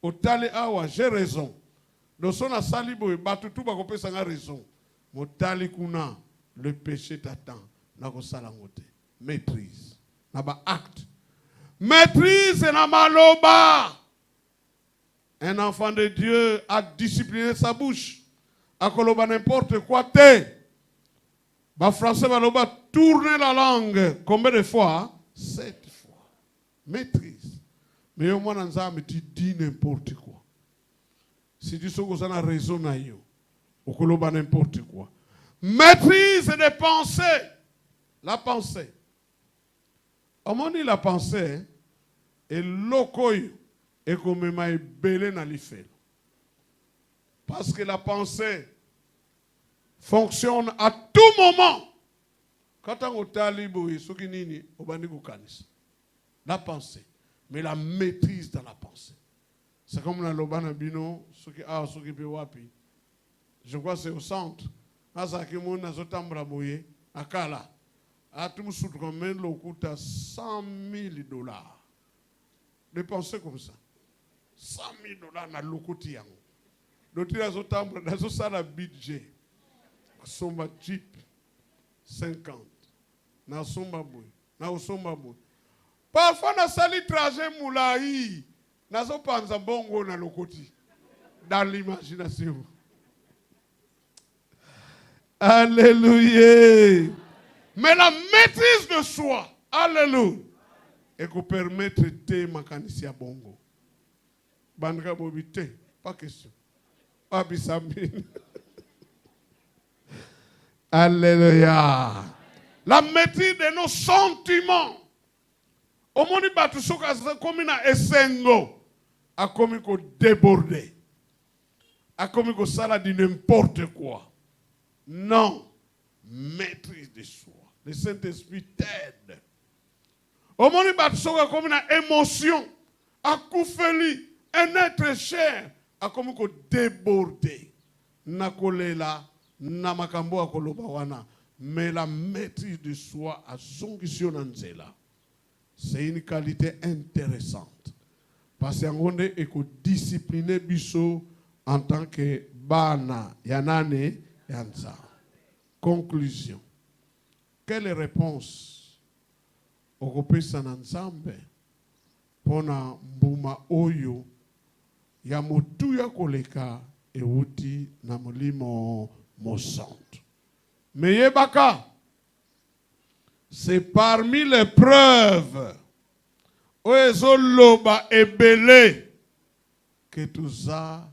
Otale awa, j'ai raison. Dans son asali boy, batutu ba ko pesa nga raison. Motali kuna, le péché t'attend. Na ko sala ngote. Maîtrise. Na ba acte. Maîtrise na maloba. Un enfant de Dieu a discipliné sa bouche. A koloba n'importe quoi te. Ba français baloba tourner la langue. Combien de fois? 7 fois. Maîtrise. Mais au moins tu dis n'importe quoi. Si tu sais que ça n'a raison na yo. Au koloba n'importe quoi. Maîtrise des pensées. La pensée. On dit la pensée et lokoyo et comme m'a belé na l'ifel. Parce que la pensée fonctionne à tout moment. Quand on est talibo et ce qui nini obanigo kanis. La pensée, mais la maîtrise dans la pensée. C'est comme la lobana bino, ce qui a ce qui peut wapi. Je crois que c'est au centre. Azaki mon azotambra boye akala. A tout sous combien le coûte à $100,000. De penser comme ça. $100,000 na lokuti yango. D'autres azotambra dans ça budget. Somba Jeep 50. Na somba boy. Na somba boy. Parfois na sali trajet moulaï. Na zo panza bongo na lokoti. Dans l'imagination. Alléluia. Mais la maîtrise de soi, alléluia, et qu'on permettre de makanisi à bongo. Bandra bobité, pas question. Abisambine. Alléluia. La maîtrise de nos sentiments. Au monde batu soka comme na esengo, a comme ko déborder, a comme ko sala di n'importe quoi. Non, maîtrise de soi. Le Saint-Esprit t'aide. Au moment où comme une émotion, à koufeli, un être cher, à comme ko déborder. Na kolela, na makambo a koloba wana. Mais la maîtrise de soi à son là. C'est une qualité intéressante. Parce qu'on est discipliné biso en tant que bana, yanane, yanza. Conclusion. Quelle réponse au kopesa na nzambe pona mbuma oyo ya motu ya koleka euti na molimo mosantu? Meyebaka, c'est parmi les preuves oezo loba ebele que tuza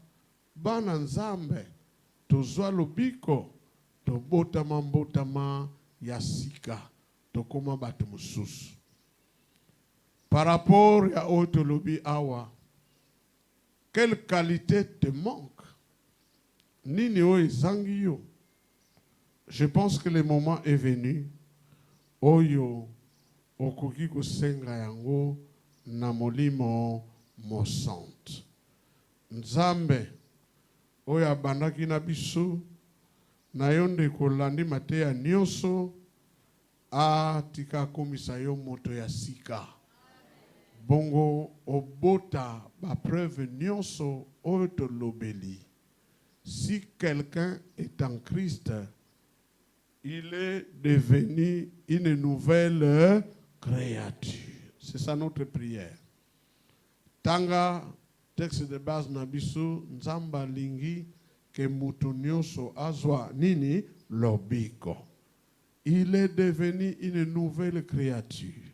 bana nzambe tozwa lobiko tobotama mbotama yasika tokoma bato mususu. Par rapport à Otolobi Awa, quelle qualité te manque? Nini o ezangiyo. Je pense que le moment est venu. Oyo okoki kosenga yango na molimo mosante. Nzambe oyo abandaki na biso na yonde kolandi mateya nyonso atika komisa yo moto ya sika. Bongo obota ba preuve nyonso oyo tolobeli. Si quelqu'un est en Christ, il est devenu une nouvelle créature. C'est ça notre prière. Tanga, texte de base nabiso, nzamba lingi, ke mutu nyonso azwa nini lobiko. il est devenu une nouvelle créature.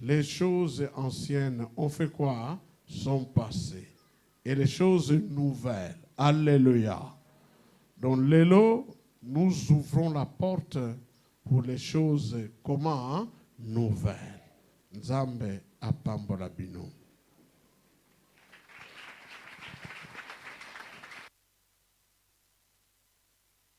Les choses anciennes ont fait quoi? Sont passées. Et les choses nouvelles. Alléluia. Donc, l'élo, nous ouvrons la porte pour les choses comment? Nouvelles. Nzambe apambola bino.